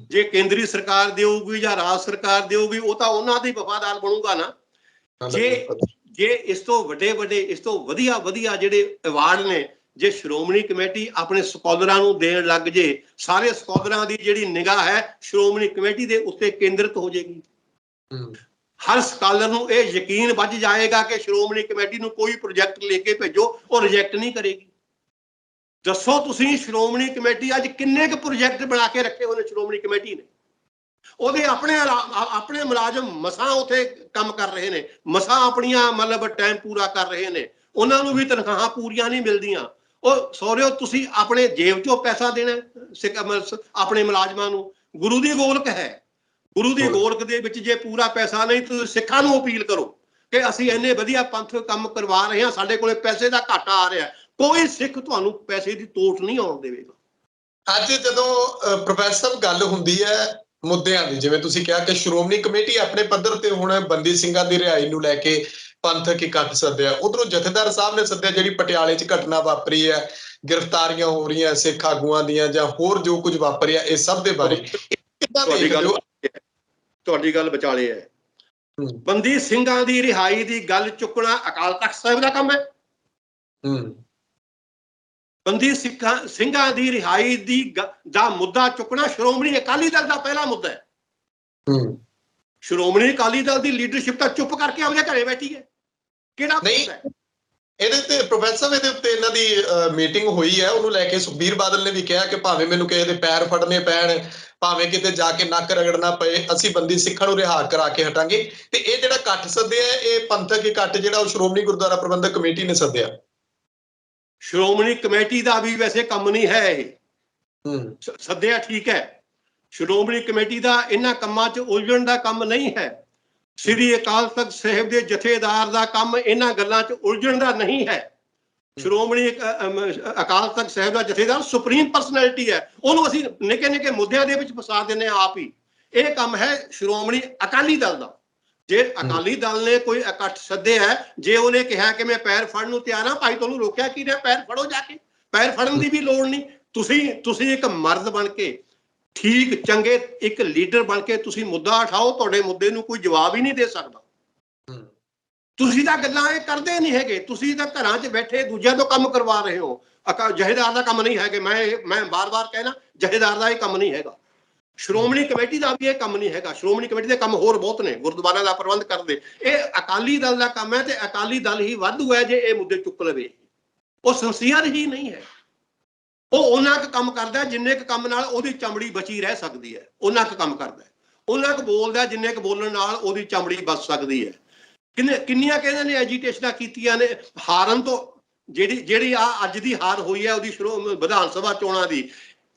ਜੇ ਕੇਂਦਰੀ ਸਰਕਾਰ ਦੇਊਗੀ ਜਾਂ ਰਾਜ ਸਰਕਾਰ ਦੇਊਗੀ ਉਹ ਤਾਂ ਉਹਨਾਂ ਦੇ ਵਫਾਦਾਰ ਬਣੂਗਾ ਨਾ। ਜੇ ਇਸ ਤੋਂ ਵੱਡੇ ਇਸ ਤੋਂ ਵਧੀਆ ਜਿਹੜੇ ਅਵਾਰਡ ਨੇ ਜੇ ਸ਼੍ਰੋਮਣੀ ਕਮੇਟੀ ਆਪਣੇ ਸਕਾਲਰਾਂ ਨੂੰ ਦੇਣ ਲੱਗ ਜੇ, ਸਾਰੇ ਸਕਾਲਰਾਂ ਦੀ ਜਿਹੜੀ ਨਿਗਾਹ ਹੈ ਸ਼੍ਰੋਮਣੀ ਕਮੇਟੀ ਦੇ ਉੱਤੇ ਕੇਂਦਰਿਤ ਹੋ ਜਾਏਗੀ। ਹਰ ਸਕਾਲਰ ਨੂੰ ਇਹ ਯਕੀਨ ਵੱਜ ਜਾਏਗਾ ਕਿ ਸ਼੍ਰੋਮਣੀ ਕਮੇਟੀ ਨੂੰ ਕੋਈ ਪ੍ਰੋਜੈਕਟ ਲੈ ਕੇ ਭੇਜੋ ਉਹ ਰਿਜੈਕਟ ਨਹੀਂ ਕਰੇਗੀ। ਦੱਸੋ ਤੁਸੀਂ ਸ਼੍ਰੋਮਣੀ ਕਮੇਟੀ ਅੱਜ ਕਿੰਨੇ ਕੁ ਪ੍ਰੋਜੈਕਟ ਬਣਾ ਕੇ ਰੱਖੇ ਹੋਏ ਨੇ ਸ਼੍ਰੋਮਣੀ ਕਮੇਟੀ ਨੇ? ਉਹਦੇ ਆਪਣੇ ਮੁਲਾਜ਼ਮ ਮਸਾਂ ਉੱਥੇ ਕੰਮ ਕਰ ਰਹੇ ਨੇ, ਮਸਾਂ ਆਪਣੀਆਂ ਮਤਲਬ ਟਾਈਮ ਪੂਰਾ ਕਰ ਰਹੇ ਨੇ, ਉਹਨਾਂ ਨੂੰ ਵੀ ਤਨਖਾਹਾਂ ਪੂਰੀਆਂ ਨਹੀਂ ਮਿਲਦੀਆਂ। ਉਹ ਸਹੁਰਿਓ ਤੁਸੀਂ ਆਪਣੇ ਜੇਬ ਚੋਂ ਪੈਸਾ ਦੇਣਾ ਆਪਣੇ ਮੁਲਾਜ਼ਮਾਂ ਨੂੰ? ਗੁਰੂ ਦੀ ਗੋਲਕ ਹੈ, ਗੁਰੂ ਦੀ ਗੋਲਕ ਦੇ ਵਿੱਚ ਜੇ ਪੂਰਾ ਪੈਸਾ ਨਹੀਂ, ਤੁਸੀਂ ਸਿੱਖਾਂ ਨੂੰ ਅਪੀਲ ਕਰੋ ਕਿ ਅਸੀਂ ਇੰਨੇ ਵਧੀਆ ਪੰਥ ਕੰਮ ਕਰਵਾ ਰਹੇ ਹਾਂ, ਸਾਡੇ ਕੋਲੇ ਪੈਸੇ ਦਾ ਘਾਟਾ ਆ ਰਿਹਾ। ਕੋਈ ਸਿੱਖ ਤੁਹਾਨੂੰ ਪੈਸੇ ਦੀ ਤੋਟ ਨਹੀਂ ਆਉਣ ਦੇਵੇਗਾ। ਅੱਜ ਜਦੋਂ ਪ੍ਰੋਫੈਸਰ ਗੱਲ ਹੁੰਦੀ ਹੈ ਮੁੱਦਿਆਂ ਦੀ, ਜਿਵੇਂ ਤੁਸੀਂ ਕਿਹਾ ਕਿ ਸ਼੍ਰੋਮਣੀ ਕਮੇਟੀ ਆਪਣੇ ਪੱਧਰ ਤੇ ਹੁਣ ਬੰਦੀ ਸਿੰਘਾਂ ਦੀ ਰਿਹਾਈ ਨੂੰ ਲੈ ਕੇ ਪੰਥਕ ਇਕੱਠ ਸੱਦਿਆ, ਉਧਰੋਂ ਜਥੇਦਾਰ ਸਾਹਿਬ ਨੇ ਸੱਦਿਆ, ਜਿਹੜੀ ਪਟਿਆਲੇ 'ਚ ਘਟਨਾ ਵਾਪਰੀ ਹੈ, ਗ੍ਰਿਫਤਾਰੀਆਂ ਹੋ ਰਹੀਆਂ ਸਿੱਖ ਆਗੂਆਂ ਦੀਆਂ ਜਾਂ ਹੋਰ ਜੋ ਕੁਝ ਵਾਪਰਿਆ, ਇਹ ਸਭ ਦੇ ਬਾਰੇ ਕਿੱਦਾਂ ਦੇਖਦੇ ਹੋ? ਤੁਹਾਡੀ ਗੱਲ ਵਿਚਾਲੇ ਹੈ। ਬੰਦੀ ਸਿੰਘਾਂ ਦੀ ਰਿਹਾਈ ਦੀ ਗੱਲ ਚੁੱਕਣਾ ਅਕਾਲ ਤਖਤ ਸਾਹਿਬ ਦਾ ਕੰਮ ਹੈ। ਬੰਦੀ ਸਿੰਘਾਂ ਦੀ ਰਿਹਾਈ ਦਾ ਮੁੱਦਾ ਚੁੱਕਣਾ ਸ਼੍ਰੋਮਣੀ ਅਕਾਲੀ ਦਲ ਦਾ ਪਹਿਲਾ ਮੁੱਦਾ ਹੈ। ਸ਼੍ਰੋਮਣੀ ਅਕਾਲੀ ਦਲ ਦੀ ਲੀਡਰਸ਼ਿਪ ਤਾਂ ਚੁੱਪ ਕਰਕੇ ਆਪਣੇ ਘਰੇ ਬੈਠੀ ਹੈ। ਕਿਹੜਾ ਮੁੱਦਾ ਹੈ ਇਹਦੇ ਤੇ? ਪ੍ਰੋਫੈਸਰ ਇਹਦੇ ਉੱਤੇ ਇਹਨਾਂ ਦੀ ਮੀਟਿੰਗ ਹੋਈ ਹੈ, ਉਹਨੂੰ ਲੈ ਕੇ ਸੁਖਬੀਰ ਬਾਦਲ ਨੇ ਵੀ ਕਿਹਾ ਕਿ ਭਾਵੇਂ ਮੈਨੂੰ ਕਿਸੇ ਦੇ ਪੈਰ ਫੜਨੇ ਪੈਣ, ਭਾਵੇਂ ਕਿਤੇ ਜਾ ਕੇ ਨੱਕ ਰਗੜਨਾ ਪਏ, ਅਸੀਂ ਬੰਦੀ ਸਿੱਖਾਂ ਨੂੰ ਰਿਹਾ ਕਰਾ ਕੇ ਹਟਾਂਗੇ। ਤੇ ਇਹ ਜਿਹੜਾ ਇਕੱਠ ਸੱਦਿਆ, ਇਹ ਪੰਥਕ ਇਕੱਠ ਜਿਹੜਾ ਉਹ ਸ਼੍ਰੋਮਣੀ ਗੁਰਦੁਆਰਾ ਪ੍ਰਬੰਧਕ ਕਮੇਟੀ ਨੇ ਸੱਦਿਆ। ਸ਼੍ਰੋਮਣੀ ਕਮੇਟੀ ਦਾ ਵੀ ਵੈਸੇ ਕੰਮ ਨਹੀਂ ਹੈ ਇਹ। ਸੱਦਿਆ ਠੀਕ ਹੈ, ਸ਼੍ਰੋਮਣੀ ਕਮੇਟੀ ਦਾ ਇਹਨਾਂ ਕੰਮਾਂ 'ਚ ਉਲਝਣ ਦਾ ਕੰਮ ਨਹੀਂ ਹੈ। ਸ੍ਰੀ ਅਕਾਲ ਤਖਤ ਸਾਹਿਬ ਦੇ ਜਥੇਦਾਰ ਦਾ ਕੰਮ ਇਹਨਾਂ ਗੱਲਾਂ 'ਚ ਉਲਝਣ ਦਾ ਨਹੀਂ ਹੈ। ਸ਼੍ਰੋਮਣੀ ਅਕਾਲ ਤਖਤ ਸਾਹਿਬ ਦਾ ਜਥੇਦਾਰ ਸੁਪਰੀਮ ਪਰਸਨੈਲਿਟੀ ਹੈ, ਉਹਨੂੰ ਅਸੀਂ ਨਿੱਕੇ ਮੁੱਦਿਆਂ ਦੇ ਵਿੱਚ ਫਸਾ ਦਿੰਦੇ ਹਾਂ ਆਪ ਹੀ। ਇਹ ਕੰਮ ਹੈ ਸ਼੍ਰੋਮਣੀ ਅਕਾਲੀ ਦਲ ਦਾ। ਜੇ ਅਕਾਲੀ ਦਲ ਨੇ ਕੋਈ ਇਕੱਠ ਸੱਦਿਆ, ਜੇ ਉਹਨੇ ਕਿਹਾ ਕਿ ਮੈਂ ਪੈਰ ਫੜਨ ਨੂੰ ਤਿਆਰ ਹਾਂ, ਭਾਈ ਤੁਹਾਨੂੰ ਰੋਕਿਆ ਕੀ ਰਿਹਾ? ਪੈਰ ਫੜੋ ਜਾ ਕੇ, ਪੈਰ ਫੜਨ ਦੀ ਵੀ ਲੋੜ ਨਹੀਂ। ਤੁਸੀਂ ਇੱਕ ਮਰਦ ਬਣ ਕੇ, ਠੀਕ ਚੰਗੇ ਇੱਕ ਲੀਡਰ ਬਣ ਕੇ ਤੁਸੀਂ ਮੁੱਦਾ ਉਠਾਓ, ਤੁਹਾਡੇ ਮੁੱਦੇ ਨੂੰ ਕੋਈ ਜਵਾਬ ਹੀ ਨਹੀਂ ਦੇ ਸਕਦਾ। ਤੁਸੀਂ ਤਾਂ ਗੱਲਾਂ ਇਹ ਕਰਦੇ ਨਹੀਂ ਹੈਗੇ, ਤੁਸੀਂ ਤਾਂ ਘਰਾਂ 'ਚ ਬੈਠੇ ਦੂਜਿਆਂ ਤੋਂ ਕੰਮ ਕਰਵਾ ਰਹੇ ਹੋ। ਜਥੇਦਾਰ ਦਾ ਕੰਮ ਨਹੀਂ ਹੈਗੇ, ਮੈਂ ਬਾਰ-ਬਾਰ ਕਹਿਣਾ, ਜਥੇਦਾਰ ਦਾ ਇਹ ਕੰਮ ਨਹੀਂ ਹੈਗਾ। ਸ਼੍ਰੋਮਣੀ ਕਮੇਟੀ ਦਾ ਵੀ ਇਹ ਕੰਮ ਨਹੀਂ ਹੈਗਾ। ਸ਼੍ਰੋਮਣੀ ਕਮੇਟੀ ਦੇ ਕੰਮ ਹੋਰ ਬਹੁਤ ਨੇ, ਗੁਰਦੁਆਰਿਆਂ ਦਾ ਪ੍ਰਬੰਧ ਕਰਦੇ। ਇਹ ਅਕਾਲੀ ਦਲ ਦਾ ਕੰਮ ਹੈ ਤੇ ਅਕਾਲੀ ਦਲ ਹੀ ਵਾਧੂ ਹੈ ਜੇ ਇਹ ਮੁੱਦੇ ਚੁੱਕ ਲਵੇ। ਉਹ ਸਿੰਸੀਅਰ ਹੀ ਨਹੀਂ ਹੈ। ਉਹ ਉਹਨਾਂ ਕੁ ਕੰਮ ਕਰਦਾ ਜਿੰਨੇ ਕੁ ਕੰਮ ਨਾਲ ਉਹਦੀ ਚਮੜੀ ਬਚੀ ਰਹਿ ਸਕਦੀ ਹੈ, ਉਹਨਾਂ ਕੁ ਕੰਮ ਕਰਦਾ, ਉਹਨਾਂ ਕੁ ਬੋਲਦਾ ਜਿੰਨੇ ਕੁ ਬੋਲਣ ਨਾਲ ਉਹਦੀ ਚਮੜੀ ਬਚ ਸਕਦੀ ਹੈ। ਕਿੰਨੀਆਂ ਕਹਿੰਦੇ ਨੇ ਐਜੀਟੇਸ਼ਨਾਂ ਕੀਤੀਆਂ ਨੇ ਹਾਰਨ ਤੋਂ। ਜਿਹੜੀ ਅੱਜ ਦੀ ਹਾਰ ਹੋਈ ਹੈ ਉਹਦੀ ਵਿਧਾਨ ਸਭਾ ਚੋਣਾਂ ਦੀ,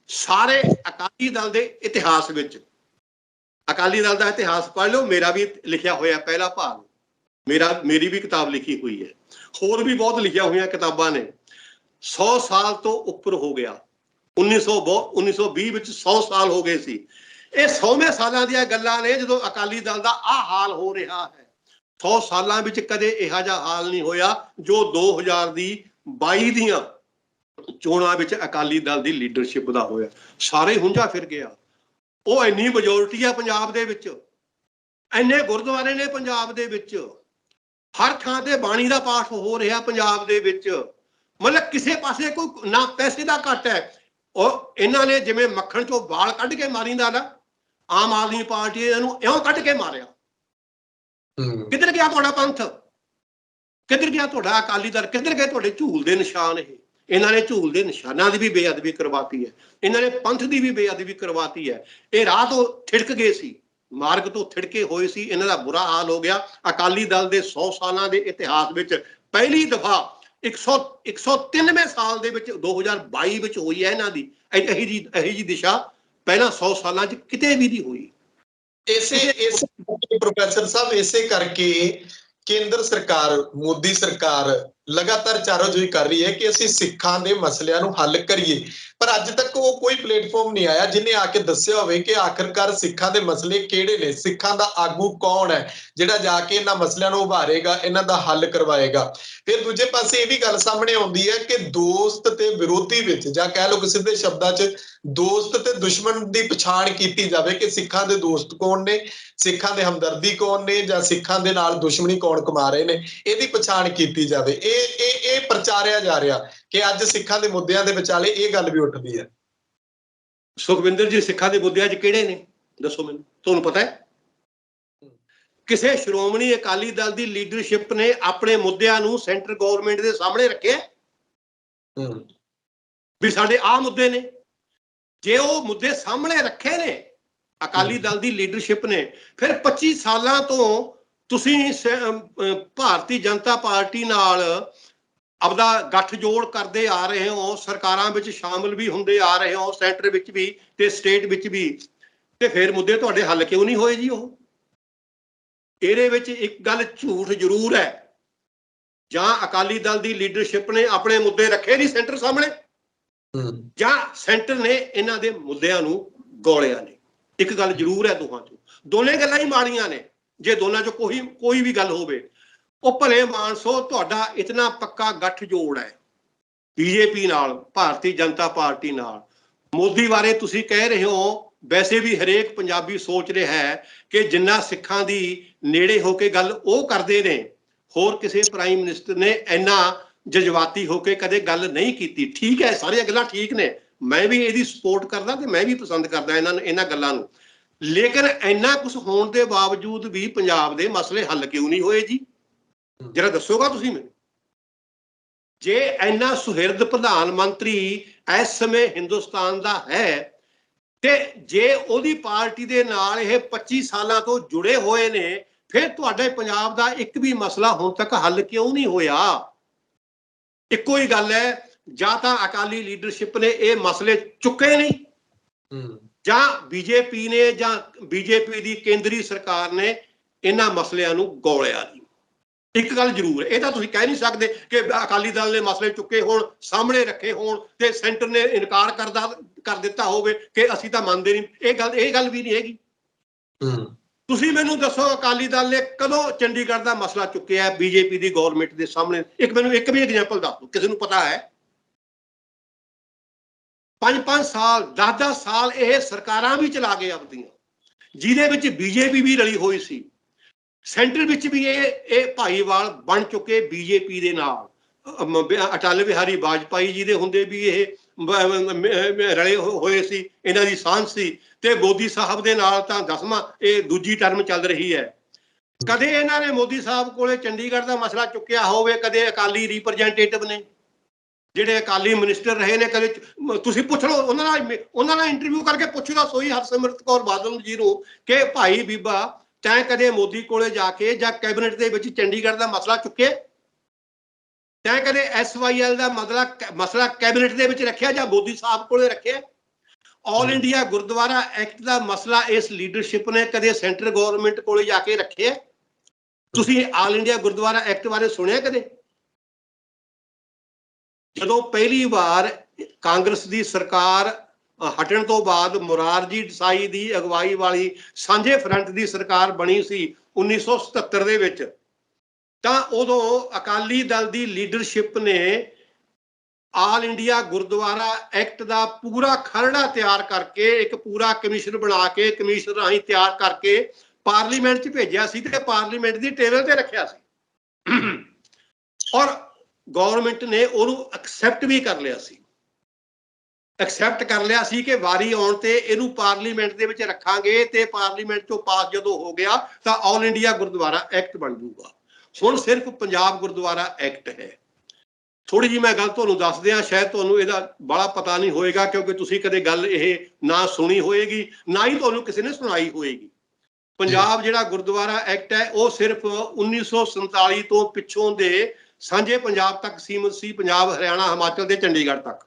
ਸਾਰੇ ਅਕਾਲੀ ਦਲ ਦੇ ਇਤਿਹਾਸ ਵਿੱਚ, ਅਕਾਲੀ ਦਲ ਦਾ ਇਤਿਹਾਸ ਪੜ੍ਹ ਲਓ, ਮੇਰਾ ਵੀ ਲਿਖਿਆ ਹੋਇਆ ਪਹਿਲਾ ਭਾਗ, ਮੇਰੀ ਵੀ ਕਿਤਾਬ ਲਿਖੀ ਹੋਈ ਹੈ, ਹੋਰ ਵੀ ਬਹੁਤ ਲਿਖੀਆਂ ਹੋਈਆਂ ਕਿਤਾਬਾਂ ਨੇ। 100 ਸਾਲ ਤੋਂ ਉੱਪਰ ਹੋ ਗਿਆ। 1920 ਵਿੱਚ 100 ਸਾਲ ਹੋ ਗਏ ਸੀ। ਇਹ 100ਵੇਂ ਸਾਲਾਂ ਦੀਆਂ ਗੱਲਾਂ ਨੇ ਜਦੋਂ ਅਕਾਲੀ ਦਲ ਦਾ ਆਹ ਹਾਲ ਹੋ ਰਿਹਾ ਹੈ। 100 ਸਾਲਾਂ ਵਿੱਚ ਕਦੇ ਇਹੋ ਜਿਹਾ ਹਾਲ ਨਹੀਂ ਹੋਇਆ ਜੋ 2022 ਦੀਆਂ ਚੋਣਾਂ ਵਿੱਚ ਅਕਾਲੀ ਦਲ ਦੀ ਲੀਡਰਸ਼ਿਪ ਦਾ ਹੋਇਆ। ਸਾਰੇ ਹੁੰਝਾ ਫਿਰ ਗਿਆ। ਉਹ ਇੰਨੀ ਮੈਜੋਰਟੀ ਆ ਪੰਜਾਬ ਦੇ ਵਿੱਚ, ਇੰਨੇ ਗੁਰਦੁਆਰੇ ਨੇ ਪੰਜਾਬ ਦੇ ਵਿੱਚ, ਹਰ ਥਾਂ ਤੇ ਬਾਣੀ ਦਾ ਪਾਠ ਹੋ ਰਿਹਾ ਪੰਜਾਬ ਦੇ ਵਿੱਚ। ਮਤਲਬ ਕਿਸੇ ਪਾਸੇ ਕੋਈ ਨਾ ਪੈਸੇ ਦਾ ਘੱਟ ਹੈ। ਉਹ ਇਹਨਾਂ ਨੇ ਜਿਵੇਂ ਮੱਖਣ ਚੋਂ ਵਾਲ ਕੱਢ ਕੇ ਮਾਰੀਂਦਾ ਨਾ, ਆਮ ਆਦਮੀ ਪਾਰਟੀ ਇਹਨੂੰ ਇਉਂ ਕੱਢ ਕੇ ਮਾਰਿਆ। ਕਿੱਧਰ ਗਿਆ ਤੁਹਾਡਾ ਪੰਥ? ਕਿੱਧਰ ਗਿਆ ਤੁਹਾਡਾ ਅਕਾਲੀ ਦਲ? ਕਿੱਧਰ ਗਏ ਤੁਹਾਡੇ ਝੂਲ ਦੇ ਨਿਸ਼ਾਨ? ਇਹਨਾਂ ਨੇ ਝੂਲ ਦੇ ਨਿਸ਼ਾਨਾਂ ਦੀ ਵੀ ਬੇਅਦਬੀ ਕਰਵਾਤੀ ਹੈ, ਇਹਨਾਂ ਨੇ ਪੰਥ ਦੀ ਵੀ ਬੇਅਦਬੀ ਕਰਵਾਤੀ ਹੈ। ਇਹ ਰਾਹ ਤੋਂ ਥਿੜਕ ਗਏ ਸੀ, ਮਾਰਗ ਤੋਂ ਥਿੜਕੇ ਹੋਏ ਸੀ, ਇਹਨਾਂ ਦਾ ਬੁਰਾ ਹਾਲ ਹੋ ਗਿਆ। ਅਕਾਲੀ ਦਲ ਦੇ 100 ਸਾਲਾਂ ਦੇ ਇਤਿਹਾਸ ਵਿੱਚ ਪਹਿਲੀ ਦਫਾ 103ਵੇਂ ਸਾਲ ਦੇ ਵਿੱਚ 2022 ਵਿੱਚ ਹੋਈ ਹੈ ਇਹਨਾਂ ਦੀ ਇਹੀ ਜੀ ਦਿਸ਼ਾ ਪਹਿਲਾਂ 100 ਸਾਲਾਂ 'ਚ ਕਿਤੇ ਵੀ ਨਹੀਂ ਹੋਈ। ਇਸੇ ਪ੍ਰੋਫੈਸਰ ਸਾਹਿਬ ਇਸੇ ਕਰਕੇ ਕੇਂਦਰ ਸਰਕਾਰ, ਮੋਦੀ ਸਰਕਾਰ ਲਗਾਤਾਰ ਚਾਰਾਜੋਈ ਕਰ ਰਹੀ ਹੈ ਕਿ ਅਸੀਂ ਸਿੱਖਾਂ ਦੇ ਮਸਲਿਆਂ ਨੂੰ ਹੱਲ ਕਰੀਏ, ਪਰ ਅੱਜ ਤੱਕ ਉਹ ਕੋਈ ਪਲੇਟਫਾਰਮ ਨਹੀਂ ਆਇਆ ਜਿਹਨੇ ਆ ਕੇ ਦੱਸਿਆ ਹੋਵੇ ਕਿ ਆਖਿਰਕਾਰ ਸਿੱਖਾਂ ਦੇ ਮਸਲੇ ਕਿਹੜੇ ਨੇ, ਸਿੱਖਾਂ ਦਾ ਆਗੂ ਕੌਣ ਹੈ ਜਿਹੜਾ ਜਾ ਕੇ ਇਹਨਾਂ ਮਸਲਿਆਂ ਨੂੰ ਉਭਾਰੇਗਾ, ਇਹਨਾਂ ਦਾ ਹੱਲ ਕਰਵਾਏਗਾ। ਫਿਰ ਦੂਜੇ ਪਾਸੇ ਇਹ ਵੀ ਗੱਲ ਸਾਹਮਣੇ ਆਉਂਦੀ ਹੈ ਕਿ ਦੋਸਤ ਤੇ ਵਿਰੋਧੀ ਵਿੱਚ, ਜਾਂ ਕਹਿ ਲਓ ਕਿ ਸਿੱਧੇ ਸ਼ਬਦਾਂ 'ਚ ਦੋਸਤ ਤੇ ਦੁਸ਼ਮਣ ਦੀ ਪਛਾਣ ਕੀਤੀ ਜਾਵੇ ਕਿ ਸਿੱਖਾਂ ਦੇ ਦੋਸਤ ਕੌਣ ਨੇ, ਸਿੱਖਾਂ ਦੇ ਹਮਦਰਦੀ ਕੌਣ ਨੇ, ਜਾਂ ਸਿੱਖਾਂ ਦੇ ਨਾਲ ਦੁਸ਼ਮਣੀ ਕੌਣ ਕਮਾ ਰਹੇ ਨੇ, ਇਹਦੀ ਪਛਾਣ ਕੀਤੀ ਜਾਵੇ। ਇਹ ਪ੍ਰਚਾਰਿਆ ਜਾ ਰਿਹਾ ਕਿ ਅੱਜ ਸਿੱਖਾਂ ਦੇ ਮੁੱਦਿਆਂ ਦੇ ਵਿਚਾਲੇ ਇਹ ਗੱਲ ਵੀ ਉੱਠਦੀ ਹੈ। ਸੁਖਵਿੰਦਰ ਜੀ, ਸਿੱਖਾਂ ਦੇ ਮੁੱਦਿਆਂ 'ਚ ਕਿਹੜੇ ਨੇ ਦੱਸੋ ਮੈਨੂੰ, ਤੁਹਾਨੂੰ ਪਤਾ ਹੈ? ਕਿਸੇ ਸ਼੍ਰੋਮਣੀ ਅਕਾਲੀ ਦਲ ਦੀ ਲੀਡਰਸ਼ਿਪ ਨੇ ਆਪਣੇ ਮੁੱਦਿਆਂ ਨੂੰ ਸੈਂਟਰ ਗਵਰਨਮੈਂਟ ਦੇ ਸਾਹਮਣੇ ਰੱਖਿਆ ਵੀ ਸਾਡੇ ਆਹ ਮੁੱਦੇ ਨੇ? ਜੇ ਉਹ ਮੁੱਦੇ ਸਾਹਮਣੇ ਰੱਖੇ ਨੇ ਅਕਾਲੀ ਦਲ ਦੀ ਲੀਡਰਸ਼ਿਪ ਨੇ, ਫਿਰ 25 ਸਾਲਾਂ ਤੋਂ ਤੁਸੀਂ ਭਾਰਤੀ ਜਨਤਾ ਪਾਰਟੀ ਨਾਲ ਆਪਦਾ ਗੱਠਜੋੜ ਕਰਦੇ ਆ ਰਹੇ ਹੋ, ਸਰਕਾਰਾਂ ਵਿੱਚ ਸ਼ਾਮਲ ਵੀ ਹੁੰਦੇ ਆ ਰਹੇ ਹੋ, ਸੈਂਟਰ ਵਿੱਚ ਵੀ ਤੇ ਸਟੇਟ ਵਿੱਚ ਵੀ, ਤੇ ਫਿਰ ਮੁੱਦੇ ਤੁਹਾਡੇ ਹੱਲ ਕਿਉਂ ਨਹੀਂ ਹੋਏ ਜੀ? ਉਹ ਇਹਦੇ ਵਿੱਚ ਇੱਕ ਗੱਲ ਝੂਠ ਜ਼ਰੂਰ ਹੈ, ਜਾਂ ਅਕਾਲੀ ਦਲ ਦੀ ਲੀਡਰਸ਼ਿਪ ਨੇ ਆਪਣੇ ਮੁੱਦੇ ਰੱਖੇ ਨਹੀਂ ਸੈਂਟਰ ਸਾਹਮਣੇ, ਜਾਂ ਸੈਂਟਰ ਨੇ ਇਹਨਾਂ ਦੇ ਮੁੱਦਿਆਂ ਨੂੰ ਗੋਲਿਆ ਨੇ। ਇੱਕ ਗੱਲ ਜ਼ਰੂਰ ਹੈ ਦੋਹਾਂ ਚੋਂ, ਦੋਨੇ ਗੱਲਾਂ ਹੀ ਮਾੜੀਆਂ ਨੇ। ਜੇ ਦੋਨਾਂ ਚੋਂ ਕੋਈ ਵੀ ਗੱਲ ਹੋਵੇ, ਉਹ ਭਲੇ ਮਾਨਸੋ ਤੁਹਾਡਾ ਇਤਨਾ ਪੱਕਾ ਗੱਠਜੋੜ ਹੈ ਬੀਜੇਪੀ ਨਾਲ, ਭਾਰਤੀ ਜਨਤਾ ਪਾਰਟੀ ਨਾਲ। ਮੋਦੀ ਬਾਰੇ ਤੁਸੀਂ ਕਹਿ ਰਹੇ ਹੋ, ਵੈਸੇ ਵੀ ਹਰੇਕ ਪੰਜਾਬੀ ਸੋਚ ਰਿਹਾ ਹੈ ਕਿ ਜਿੰਨਾ ਸਿੱਖਾਂ ਦੀ ਨੇੜੇ ਹੋ ਕੇ ਗੱਲ ਉਹ ਕਰਦੇ ਨੇ, ਹੋਰ ਕਿਸੇ ਪ੍ਰਾਈਮ ਮਿਨਿਸਟਰ ਨੇ ਇੰਨਾ ਜਜ਼ਬਾਤੀ ਹੋ ਕੇ ਕਦੇ ਗੱਲ ਨਹੀਂ ਕੀਤੀ। ਠੀਕ ਹੈ, ਸਾਰੀਆਂ ਗੱਲਾਂ ਠੀਕ ਨੇ, ਮੈਂ ਵੀ ਇਹਦੀ ਸਪੋਰਟ ਕਰਦਾ ਤੇ ਮੈਂ ਵੀ ਪਸੰਦ ਕਰਦਾ ਇਹਨਾਂ ਗੱਲਾਂ ਨੂੰ, ਲੇਕਿਨ ਇੰਨਾ ਕੁਝ ਹੋਣ ਦੇ ਬਾਵਜੂਦ ਵੀ ਪੰਜਾਬ ਦੇ ਮਸਲੇ ਹੱਲ ਕਿਉਂ ਨਹੀਂ ਹੋਏ ਜੀ? ਜਰਾ ਦੱਸੋਗਾ ਤੁਸੀਂ ਮੈਨੂੰ? ਜੇ ਇੰਨਾ ਸੁਹਿਰਦ ਪ੍ਰਧਾਨ ਮੰਤਰੀ ਇਸ ਸਮੇਂ ਹਿੰਦੁਸਤਾਨ ਦਾ ਹੈ, ਤੇ ਜੇ ਉਹਦੀ ਪਾਰਟੀ ਦੇ ਨਾਲ ਇਹ 25 ਸਾਲਾਂ ਤੋਂ ਜੁੜੇ ਹੋਏ ਨੇ, ਫਿਰ ਤੁਹਾਡੇ ਪੰਜਾਬ ਦਾ ਇੱਕ ਵੀ ਮਸਲਾ ਹੁਣ ਤੱਕ ਹੱਲ ਕਿਉਂ ਨਹੀਂ ਹੋਇਆ? ਇੱਕੋ ਹੀ ਗੱਲ ਹੈ, ਜਾਂ ਤਾਂ ਅਕਾਲੀ ਲੀਡਰਸ਼ਿਪ ਨੇ ਇਹ ਮਸਲੇ ਚੁੱਕੇ ਨਹੀਂ, ਜਾਂ ਬੀਜੇਪੀ ਨੇ, ਜਾਂ ਬੀਜੇਪੀ ਦੀ ਕੇਂਦਰੀ ਸਰਕਾਰ ਨੇ ਇਹਨਾਂ ਮਸਲਿਆਂ ਨੂੰ ਗੋਲਿਆ ਨਹੀਂ। ਇੱਕ ਗੱਲ ਜ਼ਰੂਰ ਹੈ, ਇਹ ਤਾਂ ਤੁਸੀਂ ਕਹਿ ਨਹੀਂ ਸਕਦੇ ਕਿ ਅਕਾਲੀ ਦਲ ਨੇ ਮਸਲੇ ਚੁੱਕੇ ਹੋਣ, ਸਾਹਮਣੇ ਰੱਖੇ ਹੋਣ, ਤੇ ਸੈਂਟਰ ਨੇ ਇਨਕਾਰ ਕਰ ਦਿੱਤਾ ਹੋਵੇ ਕਿ ਅਸੀਂ ਤਾਂ ਮੰਨਦੇ ਨਹੀਂ। ਇਹ ਗੱਲ ਵੀ ਨਹੀਂ ਹੈਗੀ। ਤੁਸੀਂ ਮੈਨੂੰ ਦੱਸੋ, ਅਕਾਲੀ ਦਲ ਨੇ ਕਦੋਂ ਚੰਡੀਗੜ੍ਹ ਦਾ ਮਸਲਾ ਚੁੱਕਿਆ ਬੀਜੇਪੀ ਦੀ ਗਵਰਨਮੈਂਟ ਦੇ ਸਾਹਮਣੇ? ਮੈਨੂੰ ਇੱਕ ਵੀ ਐਗਜ਼ਾਮਪਲ ਦੱਸ ਦਿਓ, ਕਿਸੇ ਨੂੰ ਪਤਾ ਹੈ? 5-5 ਸਾਲ 10-10 ਸਾਲ ਇਹ ਸਰਕਾਰਾਂ ਵੀ ਚਲਾ ਗਏ ਆਪਦੀਆਂ, ਜਿਹਦੇ ਵਿੱਚ ਬੀਜੇਪੀ ਵੀ ਰਲੀ ਹੋਈ ਸੀ। ਸੈਂਟਰ ਵਿੱਚ ਵੀ ਇਹ ਭਾਈਵਾਲ ਬਣ ਚੁੱਕੇ ਬੀਜੇਪੀ ਦੇ ਨਾਲ। ਅਟਲ ਬਿਹਾਰੀ ਵਾਜਪਾਈ ਜੀ ਦੇ ਹੁੰਦੇ ਵੀ ਇਹ ਰਲੇ ਹੋਏ ਸੀ, ਇਹਨਾਂ ਦੀ ਸਾਂਝ ਸੀ, ਤੇ ਮੋਦੀ ਸਾਹਿਬ ਦੇ ਨਾਲ ਤਾਂ 10ਵਾਂ ਇਹ ਦੂਜੀ ਟਰਮ ਚੱਲ ਰਹੀ ਹੈ। ਕਦੇ ਇਹਨਾਂ ਨੇ ਮੋਦੀ ਸਾਹਿਬ ਕੋਲੇ ਚੰਡੀਗੜ੍ਹ ਦਾ ਮਸਲਾ ਚੁੱਕਿਆ ਹੋਵੇ? ਕਦੇ ਅਕਾਲੀ ਰਿਪਰੈਜ਼ੈਂਟੇਟਿਵ ਨੇ, ਜਿਹੜੇ ਅਕਾਲੀ ਮਿਨਿਸਟਰ ਰਹੇ ਨੇ, ਕਦੇ ਤੁਸੀਂ ਪੁੱਛ ਲਓ ਉਹਨਾਂ ਨਾਲ ਇੰਟਰਵਿਊ ਕਰਕੇ ਪੁੱਛਦਾ ਸੋਈ ਹਰਸਿਮਰਤ ਕੌਰ ਬਾਦਲ ਜੀ ਨੂੰ ਕਿ ਭਾਈ ਬੀਬਾ ਤੈਂ ਕਦੇ ਮੋਦੀ ਕੋਲੇ ਜਾ ਕੇ ਜਾਂ ਕੈਬਨਿਟ ਦੇ ਵਿੱਚ ਚੰਡੀਗੜ੍ਹ ਦਾ ਮਸਲਾ ਚੁੱਕੇ? ਤੈਂ ਕਦੇ SYL ਦਾ ਮਸਲਾ ਕੈਬਨਿਟ ਦੇ ਵਿੱਚ ਰੱਖਿਆ ਜਾਂ ਮੋਦੀ ਸਾਹਿਬ ਕੋਲੇ ਰੱਖਿਆ? ਆਲ ਇੰਡੀਆ ਗੁਰਦੁਆਰਾ ਐਕਟ ਦਾ ਮਸਲਾ ਇਸ ਲੀਡਰਸ਼ਿਪ ਨੇ ਕਦੇ ਸੈਂਟਰ ਗਵਰਨਮੈਂਟ ਕੋਲੇ ਜਾ ਕੇ ਰੱਖਿਆ? ਤੁਸੀਂ ਆਲ ਇੰਡੀਆ ਗੁਰਦੁਆਰਾ ਐਕਟ ਬਾਰੇ ਸੁਣਿਆ ਕਦੇ? ਜਦੋਂ ਪਹਿਲੀ ਵਾਰ ਕਾਂਗਰਸ ਦੀ ਸਰਕਾਰ ਹਟਣ ਤੋਂ ਬਾਅਦ ਮੁਰਾਰਜੀ ਦੇਸਾਈ ਦੀ ਅਗਵਾਈ ਵਾਲੀ ਸਾਂਝੇ ਫਰੰਟ ਦੀ ਸਰਕਾਰ ਬਣੀ ਸੀ 1977 ਦੇ ਵਿੱਚ, ਤਾਂ ਉਦੋਂ ਅਕਾਲੀ ਦਲ ਦੀ ਲੀਡਰਸ਼ਿਪ ਨੇ ਆਲ ਇੰਡੀਆ ਗੁਰਦੁਆਰਾ ਐਕਟ ਦਾ ਪੂਰਾ ਖਰੜਾ ਤਿਆਰ ਕਰਕੇ, ਇੱਕ ਪੂਰਾ ਕਮਿਸ਼ਨ ਬਣਾ ਕੇ, ਕਮਿਸ਼ਨ ਰਾਹੀਂ ਤਿਆਰ ਕਰਕੇ ਪਾਰਲੀਮੈਂਟ 'ਚ ਭੇਜਿਆ ਸੀ ਤੇ ਪਾਰਲੀਮੈਂਟ ਦੀ ਟੇਬਲ ਤੇ ਰੱਖਿਆ ਸੀ, ਔਰ ਗਵਰਨਮੈਂਟ ਨੇ ਉਹਨੂੰ ਐਕਸੈਪਟ ਵੀ ਕਰ ਲਿਆ ਸੀ। ਕਿ ਵਾਰੀ ਆਉਣ ਤੇ ਇਹਨੂੰ ਪਾਰਲੀਮੈਂਟ ਦੇ ਵਿੱਚ ਰੱਖਾਂਗੇ, ਤੇ ਪਾਰਲੀਮੈਂਟ ਚੋਂ ਪਾਸ ਜਦੋਂ ਹੋ ਗਿਆ ਤਾਂ ਆਲ ਇੰਡੀਆ ਗੁਰਦੁਆਰਾ ਐਕਟ ਬਣ ਜਾਊਗਾ। ਹੁਣ ਸਿਰਫ ਪੰਜਾਬ ਗੁਰਦੁਆਰਾ ਐਕਟ ਹੈ। ਥੋੜੀ ਜਿਹੀ ਮੈਂ ਗੱਲ ਤੁਹਾਨੂੰ ਦੱਸ ਦਿਆਂ, ਸ਼ਾਇਦ ਤੁਹਾਨੂੰ ਇਹਦਾ ਬੜਾ ਪਤਾ ਨਹੀਂ ਹੋਏਗਾ, ਕਿਉਂਕਿ ਤੁਸੀਂ ਕਦੇ ਗੱਲ ਇਹ ਨਾ ਸੁਣੀ ਹੋਏਗੀ, ਨਾ ਹੀ ਤੁਹਾਨੂੰ ਕਿਸੇ ਨੇ ਸੁਣਾਈ ਹੋਏਗੀ। ਪੰਜਾਬ ਜਿਹੜਾ ਗੁਰਦੁਆਰਾ ਐਕਟ ਹੈ ਉਹ ਸਿਰਫ 1947 ਤੋਂ ਪਿੱਛੋਂ ਦੇ ਸਾਂਝੇ ਪੰਜਾਬ ਤੱਕ ਸੀਮਤ ਸੀ, ਪੰਜਾਬ, ਹਰਿਆਣਾ, ਹਿਮਾਚਲ ਤੇ ਚੰਡੀਗੜ੍ਹ ਤੱਕ।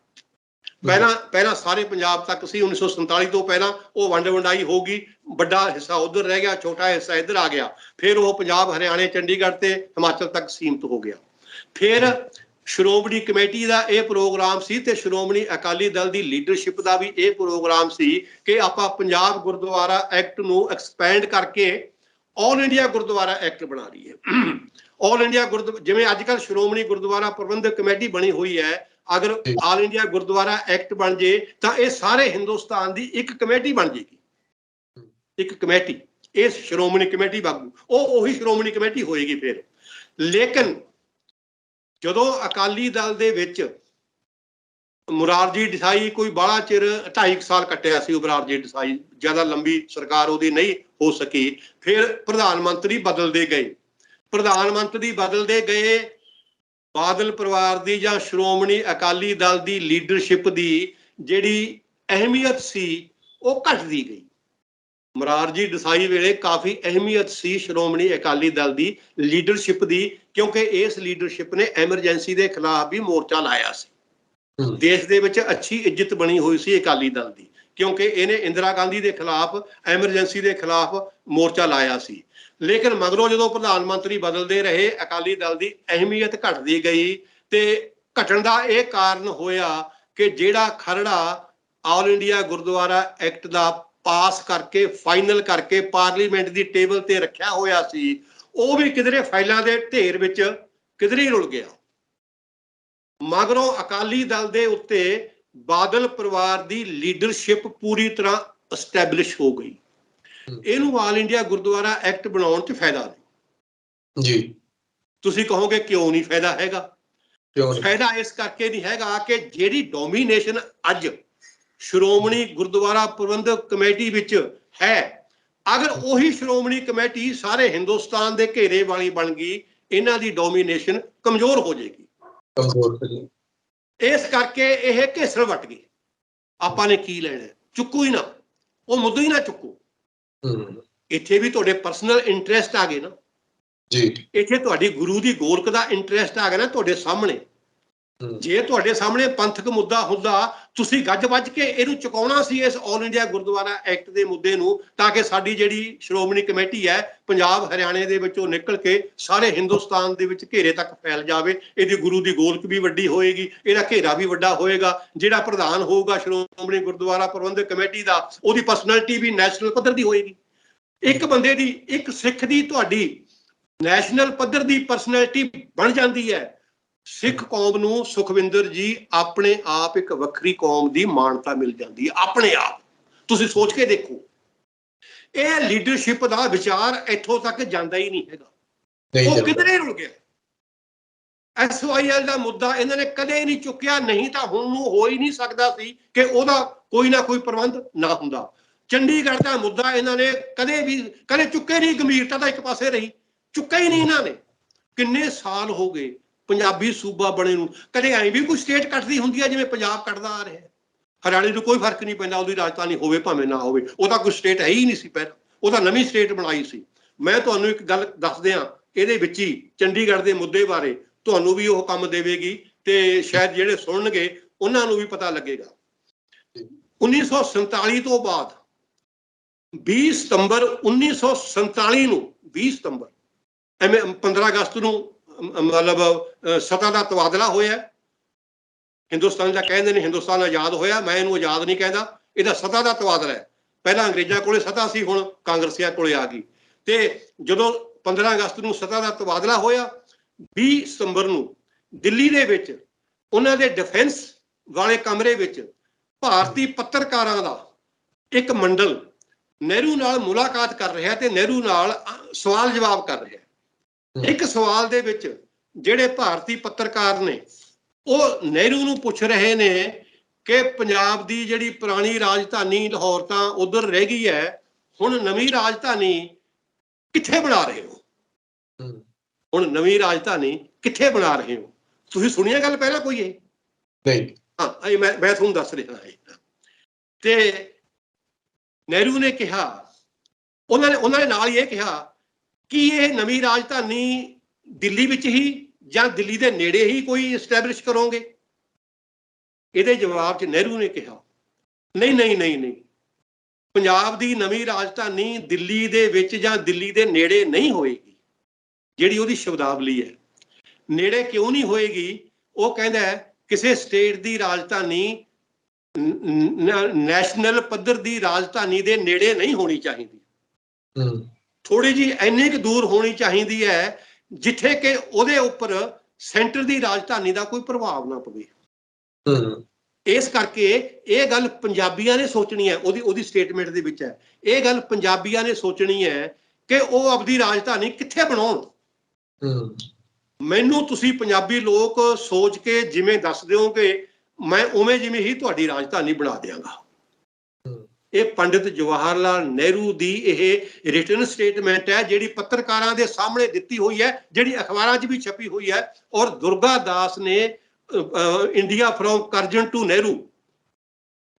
ਪਹਿਲਾਂ ਸਾਰੇ ਪੰਜਾਬ ਤੱਕ ਸੀ। 1947 ਤੋਂ ਪਹਿਲਾਂ ਉਹ ਵੰਡ ਵੰਡਾਈ ਹੋ ਗਈ, ਵੱਡਾ ਹਿੱਸਾ ਉਧਰ ਰਹਿ ਗਿਆ, ਛੋਟਾ ਹਿੱਸਾ ਇੱਧਰ ਆ ਗਿਆ। ਫਿਰ ਉਹ ਪੰਜਾਬ, ਹਰਿਆਣੇ, ਚੰਡੀਗੜ੍ਹ ਤੇ ਹਿਮਾਚਲ ਤੱਕ ਸੀਮਤ ਹੋ ਗਿਆ। ਫਿਰ ਸ਼੍ਰੋਮਣੀ ਕਮੇਟੀ ਦਾ ਇਹ ਪ੍ਰੋਗਰਾਮ ਸੀ ਤੇ ਸ਼੍ਰੋਮਣੀ ਅਕਾਲੀ ਦਲ ਦੀ ਲੀਡਰਸ਼ਿਪ ਦਾ ਵੀ ਇਹ ਪ੍ਰੋਗਰਾਮ ਸੀ ਕਿ ਆਪਾਂ ਪੰਜਾਬ ਗੁਰਦੁਆਰਾ ਐਕਟ ਨੂੰ ਐਕਸਪੈਂਡ ਕਰਕੇ ਆਲ ਇੰਡੀਆ ਗੁਰਦੁਆਰਾ ਐਕਟ ਬਣਾ ਲਈਏ। ਆਲ ਇੰਡੀਆ ਜਿਵੇਂ ਅੱਜ ਕੱਲ੍ਹ ਸ਼੍ਰੋਮਣੀ ਗੁਰਦੁਆਰਾ ਪ੍ਰਬੰਧਕ ਕਮੇਟੀ ਬਣੀ ਹੋਈ ਹੈ, ਅਗਰ ਆਲ ਇੰਡੀਆ ਗੁਰਦੁਆਰਾ ਐਕਟ ਬਣ ਜੇ ਤਾਂ ਇਹ ਸਾਰੇ ਹਿੰਦੁਸਤਾਨ ਦੀ ਇੱਕ ਕਮੇਟੀ ਬਣ ਜੇਗੀ। ਇੱਕ ਕਮੇਟੀ, ਇਹ ਸ਼੍ਰੋਮਣੀ ਕਮੇਟੀ ਬਾਬੂ, ਉਹ ਉਹੀ ਸ਼੍ਰੋਮਣੀ ਕਮੇਟੀ ਹੋਏਗੀ ਫਿਰ। ਲੇਕਿਨ ਜਦੋਂ ਅਕਾਲੀ ਦਲ ਦੇ ਵਿੱਚ ਮੁਰਾਰਜੀ ਦੇਸਾਈ ਕੋਈ ਬਾਹਲਾ ਚਿਰ 2.5 ਸਾਲ ਕੱਟਿਆ ਸੀ, ਉਹ ਮੁਰਾਰਜੀ ਦੇਸਾਈ ਜ਼ਿਆਦਾ ਲੰਬੀ ਸਰਕਾਰ ਉਹਦੀ ਨਹੀਂ ਹੋ ਸਕੀ। ਫਿਰ ਪ੍ਰਧਾਨ ਮੰਤਰੀ ਬਦਲਦੇ ਗਏ, ਪ੍ਰਧਾਨ ਮੰਤਰੀ ਬਦਲਦੇ ਗਏ, ਬਾਦਲ ਪਰਿਵਾਰ ਦੀ ਜਾਂ ਸ਼੍ਰੋਮਣੀ ਅਕਾਲੀ ਦਲ ਦੀ ਲੀਡਰਸ਼ਿਪ ਦੀ ਜਿਹੜੀ ਅਹਿਮੀਅਤ ਸੀ ਉਹ ਘਟਦੀ ਗਈ। ਮੁਰਾਰਜੀ ਦੇਸਾਈ ਵੇਲੇ ਕਾਫੀ ਅਹਿਮੀਅਤ ਸੀ ਸ਼੍ਰੋਮਣੀ ਅਕਾਲੀ ਦਲ ਦੀ ਲੀਡਰਸ਼ਿਪ ਦੀ, ਕਿਉਂਕਿ ਇਸ ਲੀਡਰਸ਼ਿਪ ਨੇ ਐਮਰਜੈਂਸੀ ਦੇ ਖਿਲਾਫ ਵੀ ਮੋਰਚਾ ਲਾਇਆ ਸੀ। ਦੇਸ਼ ਦੇ ਵਿੱਚ ਅੱਛੀ ਇੱਜ਼ਤ ਬਣੀ ਹੋਈ ਸੀ ਅਕਾਲੀ ਦਲ ਦੀ, ਕਿਉਂਕਿ ਇਹਨੇ ਇੰਦਰਾ ਗਾਂਧੀ ਦੇ ਖਿਲਾਫ, ਐਮਰਜੈਂਸੀ ਦੇ ਖਿਲਾਫ ਮੋਰਚਾ ਲਾਇਆ ਸੀ। ਲੇਕਿਨ ਮਗਰੋਂ ਜਦੋਂ ਪ੍ਰਧਾਨ ਮੰਤਰੀ ਬਦਲਦੇ ਰਹੇ, ਅਕਾਲੀ ਦਲ ਦੀ ਅਹਿਮੀਅਤ ਘਟਦੀ ਗਈ ਤੇ ਘਟਣ ਦਾ ਇਹ ਕਾਰਨ ਹੋਇਆ ਕਿ ਜਿਹੜਾ ਖਰੜਾ ਆਲ ਇੰਡੀਆ ਗੁਰਦੁਆਰਾ ਐਕਟ ਦਾ ਪਾਸ ਕਰਕੇ, ਫਾਈਨਲ ਕਰਕੇ ਪਾਰਲੀਮੈਂਟ ਦੀ ਟੇਬਲ ਤੇ ਰੱਖਿਆ ਹੋਇਆ ਸੀ, ਉਹ ਵੀ ਕਿਧਰੇ ਫਾਈਲਾਂ ਦੇ ਢੇਰ ਵਿੱਚ ਕਿਧਰੇ ਰੁਲ ਗਿਆ। ਮਗਰੋਂ ਅਕਾਲੀ ਦਲ ਦੇ ਉੱਤੇ ਬਾਦਲ ਪਰਿਵਾਰ ਦੀ ਲੀਡਰਸ਼ਿਪ ਪੂਰੀ ਤਰ੍ਹਾਂ ਐਸਟੈਬਲਿਸ਼ ਹੋ ਗਈ। ਇਹਨੂੰ ਆਲ ਇੰਡੀਆ ਗੁਰਦੁਆਰਾ ਐਕਟ ਬਣਾਉਣ 'ਚ ਫਾਇਦਾ ਨਹੀਂ ਜੀ। ਤੁਸੀਂ ਕਹੋਗੇ ਕਿਉਂ ਨਹੀਂ ਫਾਇਦਾ ਹੈਗਾ? ਫਾਇਦਾ ਇਸ ਕਰਕੇ ਨਹੀਂ ਹੈਗਾ ਕਿ ਜਿਹੜੀ ਡੋਮੀਨੇਸ਼ਨ ਅੱਜ ਸ਼੍ਰੋਮਣੀ ਗੁਰਦੁਆਰਾ ਪ੍ਰਬੰਧਕ ਕਮੇਟੀ ਵਿੱਚ ਹੈ, ਅਗਰ ਉਹੀ ਸ਼੍ਰੋਮਣੀ ਕਮੇਟੀ ਸਾਰੇ ਹਿੰਦੁਸਤਾਨ ਦੇ ਘੇਰੇ ਵਾਲੀ ਬਣ ਗਈ, ਇਹਨਾਂ ਦੀ ਡੋਮੀਨੇਸ਼ਨ ਕਮਜ਼ੋਰ ਹੋ ਜਾਏਗੀ। ਇਸ ਕਰਕੇ ਇਹ ਘੇਸਲ ਵੱਟ ਗਈ। ਆਪਾਂ ਨੇ ਕੀ ਲੈਣਾ, ਚੁੱਕੋ ਹੀ ਨਾ, ਉਹ ਮੁੱਦਾ ਹੀ ਨਾ ਚੁੱਕੋ। ਇੱਥੇ ਵੀ ਤੁਹਾਡੇ ਪਰਸਨਲ ਇੰਟਰਸਟ ਆ ਗਏ ਨਾ ਜੀ, ਇੱਥੇ ਤੁਹਾਡੀ ਗੁਰੂ ਦੀ ਗੋਲਕ ਦਾ ਇੰਟਰਸਟ ਆ ਗਿਆ ਨਾ ਤੁਹਾਡੇ ਸਾਹਮਣੇ। ਜੇ ਤੁਹਾਡੇ ਸਾਹਮਣੇ ਪੰਥਕ ਮੁੱਦਾ ਹੁੰਦਾ, ਤੁਸੀਂ ਗੱਜ ਵੱਜ ਕੇ ਇਹਨੂੰ ਚੁਕਾਉਣਾ ਸੀ, ਇਸ ਆਲ ਇੰਡੀਆ ਗੁਰਦੁਆਰਾ ਐਕਟ ਦੇ ਮੁੱਦੇ ਨੂੰ, ਤਾਂ ਕਿ ਸਾਡੀ ਜਿਹੜੀ ਸ਼੍ਰੋਮਣੀ ਕਮੇਟੀ ਹੈ ਪੰਜਾਬ, ਹਰਿਆਣੇ ਦੇ ਵਿੱਚੋਂ ਨਿਕਲ ਕੇ ਸਾਰੇ ਹਿੰਦੁਸਤਾਨ ਦੇ ਵਿੱਚ ਘੇਰੇ ਤੱਕ ਫੈਲ ਜਾਵੇ। ਇਹਦੀ ਗੁਰੂ ਦੀ ਗੋਲਕ ਵੀ ਵੱਡੀ ਹੋਏਗੀ, ਇਹਦਾ ਘੇਰਾ ਵੀ ਵੱਡਾ ਹੋਏਗਾ। ਜਿਹੜਾ ਪ੍ਰਧਾਨ ਹੋਊਗਾ ਸ਼੍ਰੋਮਣੀ ਗੁਰਦੁਆਰਾ ਪ੍ਰਬੰਧਕ ਕਮੇਟੀ ਦਾ, ਉਹਦੀ ਪਰਸਨੈਲਿਟੀ ਵੀ ਨੈਸ਼ਨਲ ਪੱਧਰ ਦੀ ਹੋਏਗੀ। ਇੱਕ ਬੰਦੇ ਦੀ, ਇੱਕ ਸਿੱਖ ਦੀ ਤੁਹਾਡੀ ਨੈਸ਼ਨਲ ਪੱਧਰ ਦੀ ਪਰਸਨੈਲਿਟੀ ਬਣ ਜਾਂਦੀ ਹੈ। ਸਿੱਖ ਕੌਮ ਨੂੰ, ਸੁਖਵਿੰਦਰ ਜੀ, ਆਪਣੇ ਆਪ ਇੱਕ ਵੱਖਰੀ ਕੌਮ ਦੀ ਮਾਨਤਾ ਮਿਲ ਜਾਂਦੀ ਹੈ, ਆਪਣੇ ਆਪ। ਤੁਸੀਂ ਸੋਚ ਕੇ ਦੇਖੋ, ਇਹ ਲੀਡਰਸ਼ਿਪ ਦਾ ਵਿਚਾਰ ਇੱਥੋਂ ਤੱਕ ਜਾਂਦਾ ਹੀ ਨਹੀਂ ਹੈਗਾ, ਉਹ ਕਿਧਰੇ ਰੁਲ ਗਿਆ। SYL ਦਾ ਮੁੱਦਾ ਇਹਨਾਂ ਨੇ ਕਦੇ ਨਹੀਂ ਚੁੱਕਿਆ, ਨਹੀਂ ਤਾਂ ਹੁਣ ਨੂੰ ਹੋ ਹੀ ਨਹੀਂ ਸਕਦਾ ਸੀ ਕਿ ਉਹਦਾ ਕੋਈ ਨਾ ਕੋਈ ਪ੍ਰਬੰਧ ਨਾ ਹੁੰਦਾ। ਚੰਡੀਗੜ੍ਹ ਦਾ ਮੁੱਦਾ ਇਹਨਾਂ ਨੇ ਕਦੇ ਚੁੱਕੇ ਨਹੀਂ, ਗੰਭੀਰਤਾ ਤਾਂ ਇੱਕ ਪਾਸੇ ਰਹੀ, ਚੁੱਕਿਆ ਹੀ ਨਹੀਂ ਇਹਨਾਂ ਨੇ। ਕਿੰਨੇ ਸਾਲ ਹੋ ਗਏ ਪੰਜਾਬੀ ਸੂਬਾ ਬਣੇ ਨੂੰ, ਕਦੇ ਐਂ ਵੀ ਕੋਈ ਸਟੇਟ ਕੱਟਦੀ ਹੁੰਦੀ ਹੈ ਜਿਵੇਂ ਪੰਜਾਬ ਕੱਟਦਾ ਆ ਰਿਹਾ। ਹਰਿਆਣੇ ਨੂੰ ਕੋਈ ਫਰਕ ਨਹੀਂ ਪੈਂਦਾ, ਉਹਦੀ ਰਾਜਧਾਨੀ ਹੋਵੇ ਭਾਵੇਂ ਨਾ ਹੋਵੇ, ਉਹਦਾ ਕੋਈ ਸਟੇਟ ਹੈ ਹੀ ਨਹੀਂ ਸੀ ਪਹਿਲਾਂ, ਉਹਦਾ ਨਵੀਂ ਸਟੇਟ ਬਣਾਈ ਸੀ। ਮੈਂ ਤੁਹਾਨੂੰ ਇੱਕ ਗੱਲ ਦੱਸ ਦਿਆਂ, ਇਹਦੇ ਵਿੱਚ ਹੀ ਚੰਡੀਗੜ੍ਹ ਦੇ ਮੁੱਦੇ ਬਾਰੇ ਤੁਹਾਨੂੰ ਵੀ ਉਹ ਕੰਮ ਦੇਵੇਗੀ ਤੇ ਸ਼ਾਇਦ ਜਿਹੜੇ ਸੁਣਨਗੇ ਉਹਨਾਂ ਨੂੰ ਵੀ ਪਤਾ ਲੱਗੇਗਾ। 1947 ਤੋਂ ਬਾਅਦ 20 ਸਤੰਬਰ 1947 ਨੂੰ, 20 ਸਤੰਬਰ, ਐਵੇਂ 15 ਅਗਸਤ ਨੂੰ ਮਤਲਬ ਸੱਤਾ ਦਾ ਤਬਾਦਲਾ ਹੋਇਆ। ਹਿੰਦੁਸਤਾਨ ਦਾ ਕਹਿੰਦੇ ਨੇ ਹਿੰਦੁਸਤਾਨ ਆਜ਼ਾਦ ਹੋਇਆ, ਮੈਂ ਇਹਨੂੰ ਆਜ਼ਾਦ ਨਹੀਂ ਕਹਿੰਦਾ, ਇਹਦਾ ਸੱਤਾ ਦਾ ਤਬਾਦਲਾ ਹੈ। ਪਹਿਲਾਂ ਅੰਗਰੇਜ਼ਾਂ ਕੋਲੇ ਸੱਤਾ ਸੀ, ਹੁਣ ਕਾਂਗਰਸੀਆਂ ਕੋਲੇ ਆ ਗਈ। ਤੇ ਜਦੋਂ 15 ਅਗਸਤ ਨੂੰ ਸੱਤਾ ਦਾ ਤਬਾਦਲਾ ਹੋਇਆ, 20 ਸਤੰਬਰ ਨੂੰ ਦਿੱਲੀ ਦੇ ਵਿੱਚ ਉਹਨਾਂ ਦੇ ਡਿਫੈਂਸ ਵਾਲੇ ਕਮਰੇ ਵਿੱਚ ਭਾਰਤੀ ਪੱਤਰਕਾਰਾਂ ਦਾ ਇੱਕ ਮੰਡਲ ਨਹਿਰੂ ਨਾਲ ਮੁਲਾਕਾਤ ਕਰ ਰਿਹਾ ਤੇ ਨਹਿਰੂ ਨਾਲ ਸਵਾਲ ਜਵਾਬ ਕਰ ਰਿਹਾ। ਇੱਕ ਸਵਾਲ ਦੇ ਵਿੱਚ ਜਿਹੜੇ ਭਾਰਤੀ ਪੱਤਰਕਾਰ ਨੇ ਉਹ ਨਹਿਰੂ ਨੂੰ ਪੁੱਛ ਰਹੇ ਨੇ ਕਿ ਪੰਜਾਬ ਦੀ ਜਿਹੜੀ ਪੁਰਾਣੀ ਰਾਜਧਾਨੀ ਲਾਹੌਰ ਤਾਂ ਉਧਰ ਰਹਿ ਗਈ ਹੈ, ਹੁਣ ਨਵੀਂ ਰਾਜਧਾਨੀ ਕਿੱਥੇ ਬਣਾ ਰਹੇ ਹੋ? ਹੁਣ ਨਵੀਂ ਰਾਜਧਾਨੀ ਕਿੱਥੇ ਬਣਾ ਰਹੇ ਹੋ? ਤੁਸੀਂ ਸੁਣੀਆ ਗੱਲ ਪਹਿਲਾਂ ਕੋਈ ਇਹ? ਨਹੀਂ। ਹਾਂ, ਮੈਂ ਤੁਹਾਨੂੰ ਦੱਸ ਰਿਹਾ। ਤੇ ਨਹਿਰੂ ਨੇ ਕਿਹਾ ਉਹਨਾਂ ਨੇ ਨਾਲ ਹੀ ਇਹ ਕਿਹਾ ਕਿ ਇਹ ਨਵੀਂ ਰਾਜਧਾਨੀ ਦਿੱਲੀ ਵਿੱਚ ਹੀ ਜਾਂ ਦਿੱਲੀ ਦੇ ਨੇੜੇ ਹੀ ਕੋਈ ਐਸਟੈਬਲਿਸ਼ ਕਰੋਗੇ? ਇਹਦੇ ਜਵਾਬ 'ਚ ਨਹਿਰੂ ਨੇ ਕਿਹਾ ਨਹੀਂ, ਪੰਜਾਬ ਦੀ ਨਵੀਂ ਰਾਜਧਾਨੀ ਦਿੱਲੀ ਦੇ ਵਿੱਚ ਜਾਂ ਦਿੱਲੀ ਦੇ ਨੇੜੇ ਨਹੀਂ ਹੋਏਗੀ। ਜਿਹੜੀ ਉਹਦੀ ਸ਼ਬਦਾਵਲੀ ਹੈ, ਨੇੜੇ ਕਿਉਂ ਨਹੀਂ ਹੋਏਗੀ? ਉਹ ਕਹਿੰਦਾ ਕਿਸੇ ਸਟੇਟ ਦੀ ਰਾਜਧਾਨੀ ਨੈਸ਼ਨਲ ਪੱਧਰ ਦੀ ਰਾਜਧਾਨੀ ਦੇ ਨੇੜੇ ਨਹੀਂ ਹੋਣੀ ਚਾਹੀਦੀ। ਥੋੜੀ ਜਿਹੀ ਇੰਨੀ ਕੁ ਦੂਰ ਹੋਣੀ ਚਾਹੀਦੀ ਹੈ ਜਿੱਥੇ ਕਿ ਉਹਦੇ ਉੱਪਰ ਸੈਂਟਰ ਦੀ ਰਾਜਧਾਨੀ ਦਾ ਕੋਈ ਪ੍ਰਭਾਵ ਨਾ ਪਵੇ। ਇਸ ਕਰਕੇ ਇਹ ਗੱਲ ਪੰਜਾਬੀਆਂ ਨੇ ਸੋਚਣੀ ਹੈ, ਉਹਦੀ ਸਟੇਟਮੈਂਟ ਦੇ ਵਿੱਚ ਹੈ, ਇਹ ਗੱਲ ਪੰਜਾਬੀਆਂ ਨੇ ਸੋਚਣੀ ਹੈ ਕਿ ਉਹ ਆਪਣੀ ਰਾਜਧਾਨੀ ਕਿੱਥੇ ਬਣਾਉਣ। ਮੈਨੂੰ ਤੁਸੀਂ ਪੰਜਾਬੀ ਲੋਕ ਸੋਚ ਕੇ ਜਿਵੇਂ ਦੱਸ ਦਿਓਗੇ, ਮੈਂ ਉਵੇਂ ਜਿਵੇਂ ਹੀ ਤੁਹਾਡੀ ਰਾਜਧਾਨੀ ਬਣਾ ਦਿਆਂਗਾ। ਇਹ ਪੰਡਿਤ ਜਵਾਹਰ ਲਾਲ ਨਹਿਰੂ ਦੀ ਇਹ ਰਿਟਨ ਸਟੇਟਮੈਂਟ ਹੈ, ਜਿਹੜੀ ਪੱਤਰਕਾਰਾਂ ਦੇ ਸਾਹਮਣੇ ਦਿੱਤੀ ਹੋਈ ਹੈ, ਜਿਹੜੀ ਅਖਬਾਰਾਂ 'ਚ ਵੀ ਛਪੀ ਹੋਈ ਹੈ। ਔਰ ਦੁਰਗਾ ਦਾਸ ਨੇ India from Curzon to Nehru,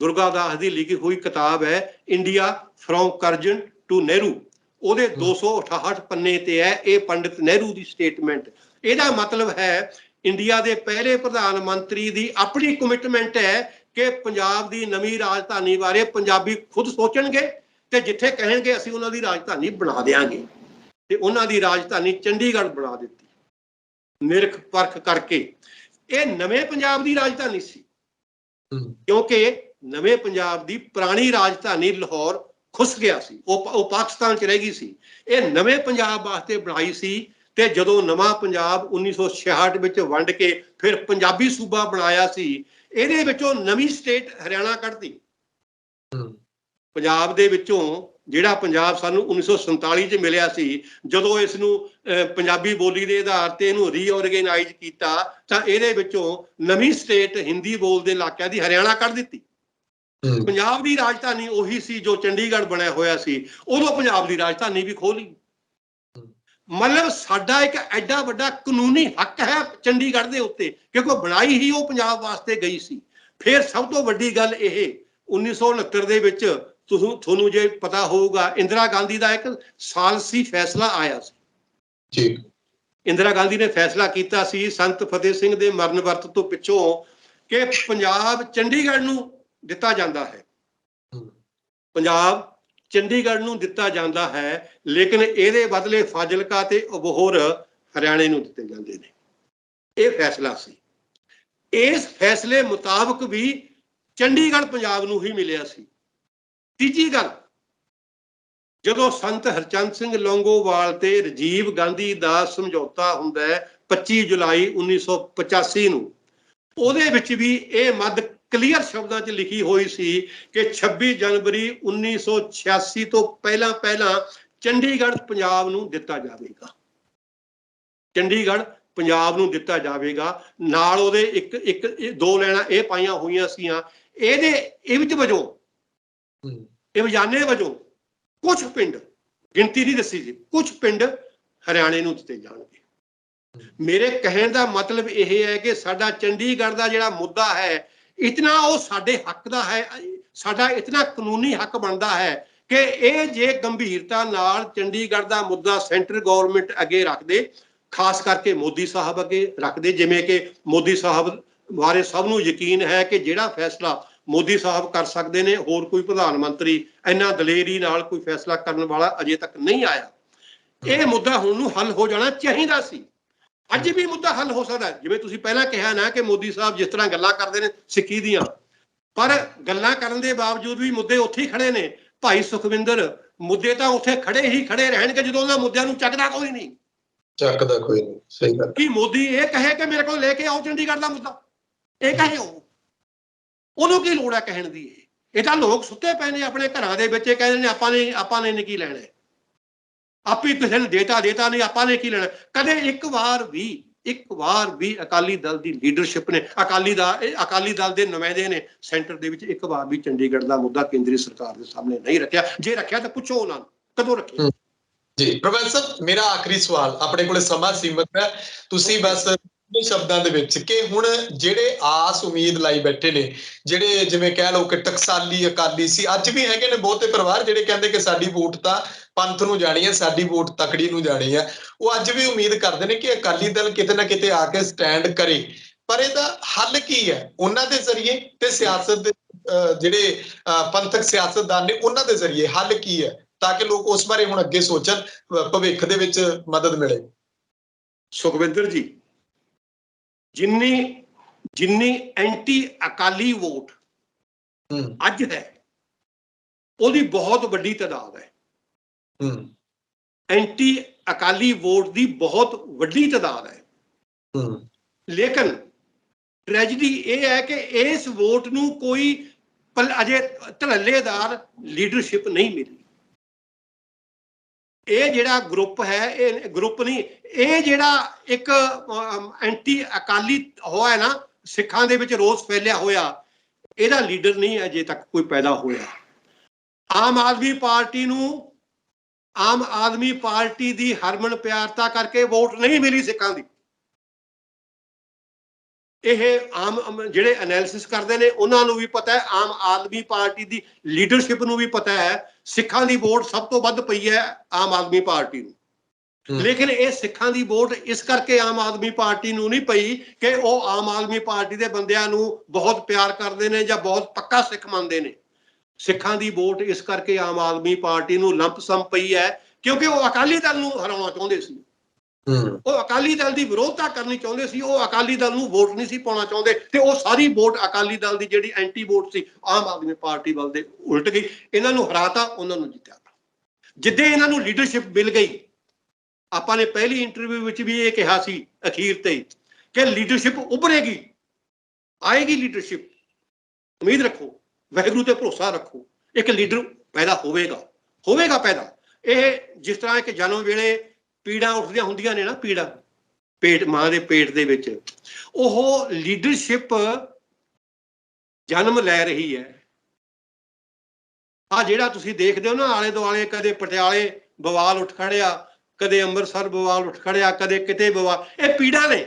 Durga Das ਦੀ ਲਿਖੀ ਹੋਈ ਕਿਤਾਬ ਹੈ India from Curzon to Nehru, ਉਹਦੇ 268 ਪੰਨੇ ਤੇ ਹੈ ਇਹ ਪੰਡਿਤ ਨਹਿਰੂ ਦੀ ਸਟੇਟਮੈਂਟ। ਇਹਦਾ ਮਤਲਬ ਹੈ ਇੰਡੀਆ ਦੇ ਪਹਿਲੇ ਪ੍ਰਧਾਨ ਮੰਤਰੀ ਦੀ ਆਪਣੀ ਕਮਿਟਮੈਂਟ ਹੈ ਕਿ ਪੰਜਾਬ ਦੀ ਨਵੀਂ ਰਾਜਧਾਨੀ ਬਾਰੇ ਪੰਜਾਬੀ ਖੁਦ ਸੋਚਣਗੇ ਤੇ ਜਿੱਥੇ ਕਹਿਣਗੇ ਅਸੀਂ ਉਹਨਾਂ ਦੀ ਰਾਜਧਾਨੀ ਬਣਾ ਦਿਆਂਗੇ। ਤੇ ਉਹਨਾਂ ਦੀ ਰਾਜਧਾਨੀ ਚੰਡੀਗੜ੍ਹ ਬਣਾ ਦਿੱਤੀ ਨਿਰਖ ਪਰਖ ਕਰਕੇ। ਇਹ ਨਵੇਂ ਪੰਜਾਬ ਦੀ ਰਾਜਧਾਨੀ ਸੀ, ਕਿਉਂਕਿ ਨਵੇਂ ਪੰਜਾਬ ਦੀ ਪੁਰਾਣੀ ਰਾਜਧਾਨੀ ਲਾਹੌਰ ਖੁੱਸ ਗਿਆ ਸੀ, ਉਹ ਪਾਕਿਸਤਾਨ 'ਚ ਰਹਿ ਗਈ ਸੀ। ਇਹ ਨਵੇਂ ਪੰਜਾਬ ਵਾਸਤੇ ਬਣਾਈ ਸੀ। ਤੇ ਜਦੋਂ ਨਵਾਂ ਪੰਜਾਬ 1966 ਵਿੱਚ ਵੰਡ ਕੇ ਫਿਰ ਪੰਜਾਬੀ ਸੂਬਾ ਬਣਾਇਆ ਸੀ, ਇਹਦੇ ਵਿੱਚੋਂ ਨਵੀਂ ਸਟੇਟ ਹਰਿਆਣਾ ਕੱਢਦੀ। ਪੰਜਾਬ ਦੇ ਵਿੱਚੋਂ ਜਿਹੜਾ ਪੰਜਾਬ ਸਾਨੂੰ 1947 'ਚ ਮਿਲਿਆ ਸੀ, ਜਦੋਂ ਇਸ ਨੂੰ ਪੰਜਾਬੀ ਬੋਲੀ ਦੇ ਆਧਾਰ ਤੇ ਇਹਨੂੰ ਰੀਆਰਗੇਨਾਈਜ਼ ਕੀਤਾ ਤਾਂ ਇਹਦੇ ਵਿੱਚੋਂ ਨਵੀਂ ਸਟੇਟ ਹਿੰਦੀ ਬੋਲਦੇ ਇਲਾਕਿਆਂ ਦੀ ਹਰਿਆਣਾ ਕੱਢ ਦਿੱਤੀ। ਪੰਜਾਬ ਦੀ ਰਾਜਧਾਨੀ ਉਹੀ ਸੀ ਜੋ ਚੰਡੀਗੜ੍ਹ ਬਣਿਆ ਹੋਇਆ ਸੀ, ਉਦੋਂ ਪੰਜਾਬ ਦੀ ਰਾਜਧਾਨੀ ਵੀ ਖੋਹ ਲਈ। ਮਤਲਬ ਸਾਡਾ ਇੱਕ ਐਡਾ ਵੱਡਾ ਕਾਨੂੰਨੀ ਹੱਕ ਹੈ ਚੰਡੀਗੜ੍ਹ ਦੇ ਉੱਤੇ, ਕਿਉਂਕਿ ਬਣਾਈ ਹੀ ਉਹ ਪੰਜਾਬ ਵਾਸਤੇ ਗਈ ਸੀ। ਫਿਰ ਸਭ ਤੋਂ ਵੱਡੀ ਗੱਲ ਇਹ 1969 ਦੇ ਵਿੱਚ ਤੁਹਾਨੂੰ ਜੇ ਪਤਾ ਹੋਊਗਾ, ਇੰਦਰਾ ਗਾਂਧੀ ਦਾ ਇੱਕ ਸਾਲਸੀ ਫੈਸਲਾ ਆਇਆ ਸੀ। ਇੰਦਰਾ ਗਾਂਧੀ ਨੇ ਫੈਸਲਾ ਕੀਤਾ ਸੀ ਸੰਤ ਫਤਿਹ ਸਿੰਘ ਦੇ ਮਰਨ ਵਰਤ ਤੋਂ ਪਿੱਛੋਂ ਕਿ ਪੰਜਾਬ ਚੰਡੀਗੜ੍ਹ ਨੂੰ ਦਿੱਤਾ ਜਾਂਦਾ ਹੈ, ਪੰਜਾਬ ਚੰਡੀਗੜ੍ਹ ਨੂੰ ਦਿੱਤਾ ਜਾਂਦਾ ਹੈ, ਲੇਕਿਨ ਇਹਦੇ ਬਦਲੇ ਫਾਜ਼ਿਲਕਾ ਤੇ ਅਬੋਹਰ ਹਰਿਆਣੇ ਨੂੰ ਦਿੱਤੇ ਜਾਂਦੇ ਨੇ। ਇਹ ਫੈਸਲਾ ਸੀ। ਇਸ ਫੈਸਲੇ ਮੁਤਾਬਕ ਵੀ ਚੰਡੀਗੜ੍ਹ ਪੰਜਾਬ ਨੂੰ ਹੀ ਮਿਲਿਆ ਸੀ। ਤੀਜੀ ਗੱਲ, ਜਦੋਂ ਸੰਤ ਹਰਚੰਦ ਸਿੰਘ ਲੌਂਗੋਵਾਲ ਤੇ ਰਾਜੀਵ ਗਾਂਧੀ ਦਾ ਸਮਝੌਤਾ ਹੁੰਦਾ ਹੈ 25 ਜੁਲਾਈ 1985 ਨੂੰ, ਉਹਦੇ ਵਿੱਚ ਵੀ ਇਹ ਮੱਦ ਕਲੀਅਰ ਸ਼ਬਦਾਂ 'ਚ ਲਿਖੀ ਹੋਈ ਸੀ ਕਿ 26 ਜਨਵਰੀ 1986 ਤੋਂ ਪਹਿਲਾਂ ਚੰਡੀਗੜ੍ਹ ਪੰਜਾਬ ਨੂੰ ਦਿੱਤਾ ਜਾਵੇਗਾ। ਚੰਡੀਗੜ੍ਹ ਪੰਜਾਬ ਨੂੰ ਦਿੱਤਾ ਜਾਵੇਗਾ। ਨਾਲ ਉਹਦੇ ਇੱਕ ਦੋ ਲੈਣਾ ਇਹ ਪਾਈਆਂ ਹੋਈਆਂ ਸੀਆਂ, ਇਹਦੇ ਇਵਜ਼ ਵਜੋਂ, ਇਵਜ਼ਾਨੇ ਵਜੋਂ ਕੁਝ ਪਿੰਡ, ਗਿਣਤੀ ਨਹੀਂ ਦੱਸੀ ਸੀ, ਕੁਝ ਪਿੰਡ ਹਰਿਆਣੇ ਨੂੰ ਦਿੱਤੇ ਜਾਣਗੇ। ਮੇਰੇ ਕਹਿਣ ਦਾ ਮਤਲਬ ਇਹ ਹੈ ਕਿ ਸਾਡਾ ਚੰਡੀਗੜ੍ਹ ਦਾ ਜਿਹੜਾ ਮੁੱਦਾ ਹੈ, ਇਤਨਾ ਉਹ ਸਾਡੇ ਹੱਕ ਦਾ ਹੈ, ਸਾਡਾ ਇਤਨਾ ਕਾਨੂੰਨੀ ਹੱਕ ਬਣਦਾ ਹੈ ਕਿ ਇਹ ਜੇ ਗੰਭੀਰਤਾ ਨਾਲ ਚੰਡੀਗੜ੍ਹ ਦਾ ਮੁੱਦਾ ਸੈਂਟਰ ਗੌਰਮੈਂਟ ਅੱਗੇ ਰੱਖਦੇ, ਖਾਸ ਕਰਕੇ ਮੋਦੀ ਸਾਹਿਬ ਅੱਗੇ ਰੱਖਦੇ, ਜਿਵੇਂ ਕਿ ਮੋਦੀ ਸਾਹਿਬ ਬਾਰੇ ਸਭ ਨੂੰ ਯਕੀਨ ਹੈ ਕਿ ਜਿਹੜਾ ਫੈਸਲਾ ਮੋਦੀ ਸਾਹਿਬ ਕਰ ਸਕਦੇ ਨੇ, ਹੋਰ ਕੋਈ ਪ੍ਰਧਾਨ ਮੰਤਰੀ ਇੰਨਾ ਦਲੇਰੀ ਨਾਲ ਕੋਈ ਫੈਸਲਾ ਕਰਨ ਵਾਲਾ ਅਜੇ ਤੱਕ ਨਹੀਂ ਆਇਆ। ਇਹ ਮੁੱਦਾ ਹੁਣ ਨੂੰ ਹੱਲ ਹੋ ਜਾਣਾ ਚਾਹੀਦਾ ਸੀ। ਅੱਜ ਵੀ ਮੁੱਦਾ ਹੱਲ ਹੋ ਸਕਦਾ, ਜਿਵੇਂ ਤੁਸੀਂ ਪਹਿਲਾਂ ਕਿਹਾ ਨਾ ਕਿ ਮੋਦੀ ਸਾਹਿਬ ਜਿਸ ਤਰ੍ਹਾਂ ਗੱਲਾਂ ਕਰਦੇ ਨੇ ਸਿੱਖੀ ਦੀਆਂ, ਪਰ ਗੱਲਾਂ ਕਰਨ ਦੇ ਬਾਵਜੂਦ ਵੀ ਮੁੱਦੇ ਉੱਥੇ ਹੀ ਖੜੇ ਨੇ। ਭਾਈ ਸੁਖਵਿੰਦਰ, ਮੁੱਦੇ ਤਾਂ ਉੱਥੇ ਖੜੇ ਹੀ ਖੜੇ ਰਹਿਣਗੇ ਜਦੋਂ ਉਹਨਾਂ ਮੁੱਦਿਆਂ ਨੂੰ ਚੱਕਦਾ ਕੋਈ ਨਹੀਂ। ਚੱਕਦਾ ਕੋਈ ਨਹੀਂ, ਸਹੀ ਗੱਲ। ਕਿ ਮੋਦੀ ਇਹ ਕਹੇ ਕਿ ਮੇਰੇ ਕੋਲ ਲੈ ਕੇ ਆਓ ਚੰਡੀਗੜ੍ਹ ਦਾ ਮੁੱਦਾ, ਇਹ ਕਹੇ ਉਹਨੂੰ ਕੀ ਲੋੜ ਹੈ ਕਹਿਣ ਦੀ? ਇਹ ਤਾਂ ਲੋਕ ਸੁੱਤੇ ਪਏ ਨੇ ਆਪਣੇ ਘਰਾਂ ਦੇ ਵਿੱਚ, ਕਹਿੰਦੇ ਨੇ ਆਪਾਂ ਨੇ ਕੀ ਲੈਣਾ, ਆਪੇ ਕਿਸੇ ਨੇ ਦੇਤਾ ਨਹੀਂ, ਆਪਾਂ ਨੇ ਕੀ ਲੈਣਾ। ਕਦੇ ਇੱਕ ਵਾਰ ਵੀ ਅਕਾਲੀ ਦਲ ਦੀ ਲੀਡਰਸ਼ਿਪ ਨੇ, ਅਕਾਲੀ ਦਲ ਦੇ ਨੁਮਾਇੰਦੇ ਨੇ ਸੈਂਟਰ ਦੇ ਵਿੱਚ ਇੱਕ ਵਾਰ ਵੀ ਚੰਡੀਗੜ੍ਹ ਦਾ ਮੁੱਦਾ ਕੇਂਦਰੀ ਸਰਕਾਰ ਦੇ ਸਾਹਮਣੇ ਨਹੀਂ ਰੱਖਿਆ। ਜੇ ਰੱਖਿਆ ਤਾਂ ਪੁੱਛੋ ਉਹਨਾਂ ਨੂੰ ਕਦੋਂ ਰੱਖਿਆ। ਜੀ ਪ੍ਰੋਫੈਸਰ, ਮੇਰਾ ਆਖਰੀ ਸਵਾਲ, ਆਪਣੇ ਕੋਲੇ ਸਮਾਂ ਸੀਮਤ ਹੈ, ਤੁਸੀਂ ਬਸ ਸ਼ਬਦਾਂ ਦੇ ਵਿੱਚ ਕਿ ਹੁਣ ਜਿਹੜੇ ਆਸ ਉਮੀਦ ਲਾਈ ਬੈਠੇ ਨੇ, ਜਿਹੜੇ ਜਿਵੇਂ ਕਹਿ ਲਓ ਕਿ ਟਕਸਾਲੀ ਅਕਾਲੀ ਸੀ, ਅੱਜ ਵੀ ਹੈਗੇ ਨੇ ਬਹੁਤੇ ਪਰਿਵਾਰ ਜਿਹੜੇ ਕਹਿੰਦੇ ਕਿ ਸਾਡੀ ਵੋਟ ਤਾਂ ਪੰਥ ਨੂੰ ਜਾਣੀ ਹੈ, ਸਾਡੀ ਵੋਟ ਤਕੜੀ ਨੂੰ ਜਾਣੀ ਹੈ। ਉਹ ਅੱਜ ਵੀ ਉਮੀਦ ਕਰਦੇ ਨੇ ਕਿ ਅਕਾਲੀ ਦਲ ਕਿਤੇ ਨਾ ਕਿਤੇ ਆ ਕੇ ਸਟੈਂਡ ਕਰੇ, ਪਰ ਇਹਦਾ ਹੱਲ ਕੀ ਹੈ? ਉਹਨਾਂ ਦੇ ਜ਼ਰੀਏ ਤੇ ਸਿਆਸਤ ਦੇ ਜਿਹੜੇ ਪੰਥਕ ਸਿਆਸਤਦਾਨ ਨੇ ਉਹਨਾਂ ਦੇ ਜ਼ਰੀਏ ਹੱਲ ਕੀ ਹੈ, ਤਾਂ ਕਿ ਲੋਕ ਉਸ ਬਾਰੇ ਹੁਣ ਅੱਗੇ ਸੋਚਣ, ਭਵਿੱਖ ਦੇ ਵਿੱਚ ਮਦਦ ਮਿਲੇ। ਸੁਖਵਿੰਦਰ ਜੀ, ਜਿੰਨੀ ਐਂਟੀ ਅਕਾਲੀ ਵੋਟ ਅੱਜ ਹੈ ਉਹਦੀ ਬਹੁਤ ਵੱਡੀ ਤਾਦਾਦ ਹੈ। ਐਂਟੀ ਅਕਾਲੀ ਵੋਟ ਦੀ ਬਹੁਤ ਵੱਡੀ ਤਾਦਾਦ ਹੈ। ਲੇਕਿਨ ਟ੍ਰੈਜਡੀ ਇਹ ਹੈ ਕਿ ਇਸ ਵੋਟ ਨੂੰ ਕੋਈ ਅਜੇ ਧੜੱਲੇਦਾਰ ਲੀਡਰਸ਼ਿਪ ਨਹੀਂ ਮਿਲੀ। ਇਹ ਜਿਹੜਾ ਗਰੁੱਪ ਹੈ, ਇਹ ਗਰੁੱਪ ਨਹੀਂ, ਇਹ ਜਿਹੜਾ ਇੱਕ ਐਂਟੀ ਅਕਾਲੀ ਹੋਇਆ ਨਾ, ਸਿੱਖਾਂ ਦੇ ਵਿੱਚ ਰੋਸ ਫੈਲਿਆ ਹੋਇਆ, ਇਹਦਾ ਲੀਡਰ ਨਹੀਂ ਅਜੇ ਤੱਕ ਕੋਈ ਪੈਦਾ ਹੋਇਆ। ਆਮ ਆਦਮੀ ਪਾਰਟੀ ਦੀ ਹਰਮਨ ਪਿਆਰਤਾ ਕਰਕੇ ਵੋਟ ਨਹੀਂ ਮਿਲੀ ਸਿੱਖਾਂ ਦੀ। ਇਹ ਆਮ ਜਿਹੜੇ ਐਨਾਲਿਸਿਸ ਕਰਦੇ ਨੇ ਉਹਨਾਂ ਨੂੰ ਵੀ ਪਤਾ ਹੈ, ਆਮ ਆਦਮੀ ਪਾਰਟੀ ਦੀ ਲੀਡਰਸ਼ਿਪ ਨੂੰ ਵੀ ਪਤਾ ਹੈ, ਸਿੱਖਾਂ ਦੀ ਵੋਟ ਸਭ ਤੋਂ ਵੱਧ ਪਈ ਹੈ ਆਮ ਆਦਮੀ ਪਾਰਟੀ ਨੂੰ। ਲੇਕਿਨ ਇਹ ਸਿੱਖਾਂ ਦੀ ਵੋਟ ਇਸ ਕਰਕੇ ਆਮ ਆਦਮੀ ਪਾਰਟੀ ਨੂੰ ਨਹੀਂ ਪਈ ਕਿ ਉਹ ਆਮ ਆਦਮੀ ਪਾਰਟੀ ਦੇ ਬੰਦਿਆਂ ਨੂੰ ਬਹੁਤ ਪਿਆਰ ਕਰਦੇ ਨੇ ਜਾਂ ਬਹੁਤ ਪੱਕਾ ਸਿੱਖ ਮੰਨਦੇ ਨੇ। ਸਿੱਖਾਂ ਦੀ ਵੋਟ ਇਸ ਕਰਕੇ ਆਮ ਆਦਮੀ ਪਾਰਟੀ ਨੂੰ ਲੰਪਸਮ ਪਈ ਹੈ ਕਿਉਂਕਿ ਉਹ ਅਕਾਲੀ ਦਲ ਨੂੰ ਹਰਾਉਣਾ ਚਾਹੁੰਦੇ ਸੀ। ਉਹ ਅਕਾਲੀ ਦਲ ਦੀ ਵਿਰੋਧਤਾ ਕਰਨੀ ਚਾਹੁੰਦੇ ਸੀ, ਉਹ ਅਕਾਲੀ ਦਲ ਨੂੰ ਵੋਟ ਨਹੀਂ ਸੀ ਪਾਉਣਾ ਚਾਹੁੰਦੇ, ਤੇ ਉਹ ਸਾਰੀ ਵੋਟ ਅਕਾਲੀ ਦਲ ਦੀ ਜਿਹੜੀ ਐਂਟੀ ਵੋਟ ਸੀ ਆਮ ਆਦਮੀ ਪਾਰਟੀ ਵੱਲ ਦੇ ਉਲਟ ਗਈ। ਇਹਨਾਂ ਨੂੰ ਹਰਾਤਾ, ਉਹਨਾਂ ਨੂੰ ਜਿੱਤਿਆ। ਜਿੱਦੇ ਇਹਨਾਂ ਨੂੰ ਲੀਡਰਸ਼ਿਪ ਮਿਲ ਗਈ, ਆਪਾਂ ਨੇ ਪਹਿਲੀ ਇੰਟਰਵਿਊ ਵਿੱਚ ਵੀ ਇਹ ਕਿਹਾ ਸੀ ਅਖੀਰ ਤੇ ਕਿ ਲੀਡਰਸ਼ਿਪ ਉੱਭਰੇਗੀ, ਆਏਗੀ ਲੀਡਰਸ਼ਿਪ, ਉਮੀਦ ਰੱਖੋ, ਵਾਹਿਗੁਰੂ ਤੇ ਭਰੋਸਾ ਰੱਖੋ, ਇੱਕ ਲੀਡਰ ਪੈਦਾ ਹੋਵੇਗਾ ਪੈਦਾ। ਇਹ ਜਿਸ ਤਰ੍ਹਾਂ ਇੱਕ ਜਨਮ ਵੇਲੇ ਪੀੜਾਂ ਉੱਠਦੀਆਂ ਹੁੰਦੀਆਂ ਨੇ ਨਾ, ਪੀੜਾਂ ਪੇਟ, ਮਾਂ ਦੇ ਪੇਟ ਦੇ ਵਿੱਚ, ਉਹ ਲੀਡਰਸ਼ਿਪ ਜਨਮ ਲੈ ਰਹੀ ਹੈ। ਆ ਜਿਹੜਾ ਤੁਸੀਂ ਦੇਖਦੇ ਹੋ ਨਾ ਆਲੇ ਦੁਆਲੇ, ਕਦੇ ਪਟਿਆਲੇ ਬਵਾਲ ਉੱਠ ਖੜਿਆ, ਕਦੇ ਅੰਮ੍ਰਿਤਸਰ ਬਵਾਲ ਉੱਠ ਖੜਿਆ, ਕਦੇ ਕਿਤੇ ਬਵਾਲ, ਇਹ ਪੀੜਾਂ ਨੇ,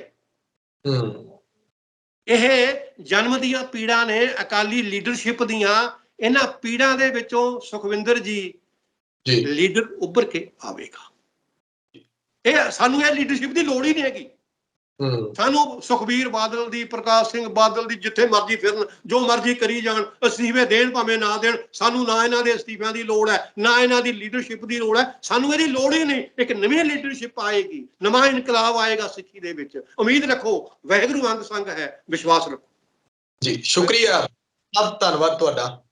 ਇਹ ਜਨਮ ਦੀਆਂ ਪੀੜਾਂ ਨੇ ਅਕਾਲੀ ਲੀਡਰਸ਼ਿਪ ਦੀਆਂ। ਇਹਨਾਂ ਪੀੜਾਂ ਦੇ ਵਿੱਚੋਂ ਸੁਖਵਿੰਦਰ ਜੀ ਲੀਡਰ ਉੱਭਰ ਕੇ ਆਵੇਗਾ। ਇਹ ਸਾਨੂੰ ਇਹ ਲੀਡਰਸ਼ਿਪ ਦੀ ਲੋੜ ਹੀ ਨਹੀਂ ਹੈਗੀ। ਸਾਨੂੰ ਸੁਖਬੀਰ ਬਾਦਲ ਦੀ, ਪ੍ਰਕਾਸ਼ ਸਿੰਘ ਬਾਦਲ ਦੀ, ਜਿੱਥੇ ਮਰਜ਼ੀ ਫਿਰਨ, ਜੋ ਮਰਜ਼ੀ ਕਰੀ ਜਾਣ, ਅਸਤੀਫੇ ਦੇਣ ਭਾਵੇਂ ਨਾ ਦੇਣ, ਸਾਨੂੰ ਨਾ ਇਹਨਾਂ ਦੇ ਅਸਤੀਫਿਆਂ ਦੀ ਲੋੜ ਹੈ, ਨਾ ਇਹਨਾਂ ਦੀ ਲੀਡਰਸ਼ਿਪ ਦੀ ਲੋੜ ਹੈ। ਸਾਨੂੰ ਇਹਦੀ ਲੋੜ ਹੀ ਨਹੀਂ। ਇੱਕ ਨਵੀਂ ਲੀਡਰਸ਼ਿਪ ਆਏਗੀ, ਨਵਾਂ ਇਨਕਲਾਬ ਆਏਗਾ ਸਿੱਖੀ ਦੇ ਵਿੱਚ। ਉਮੀਦ ਰੱਖੋ, ਵਾਹਿਗੁਰੂ ਅੰਗ ਸੰਗ ਹੈ, ਵਿਸ਼ਵਾਸ ਰੱਖੋ। ਜੀ ਸ਼ੁਕਰੀਆ, ਬਹੁਤ ਧੰਨਵਾਦ ਤੁਹਾਡਾ।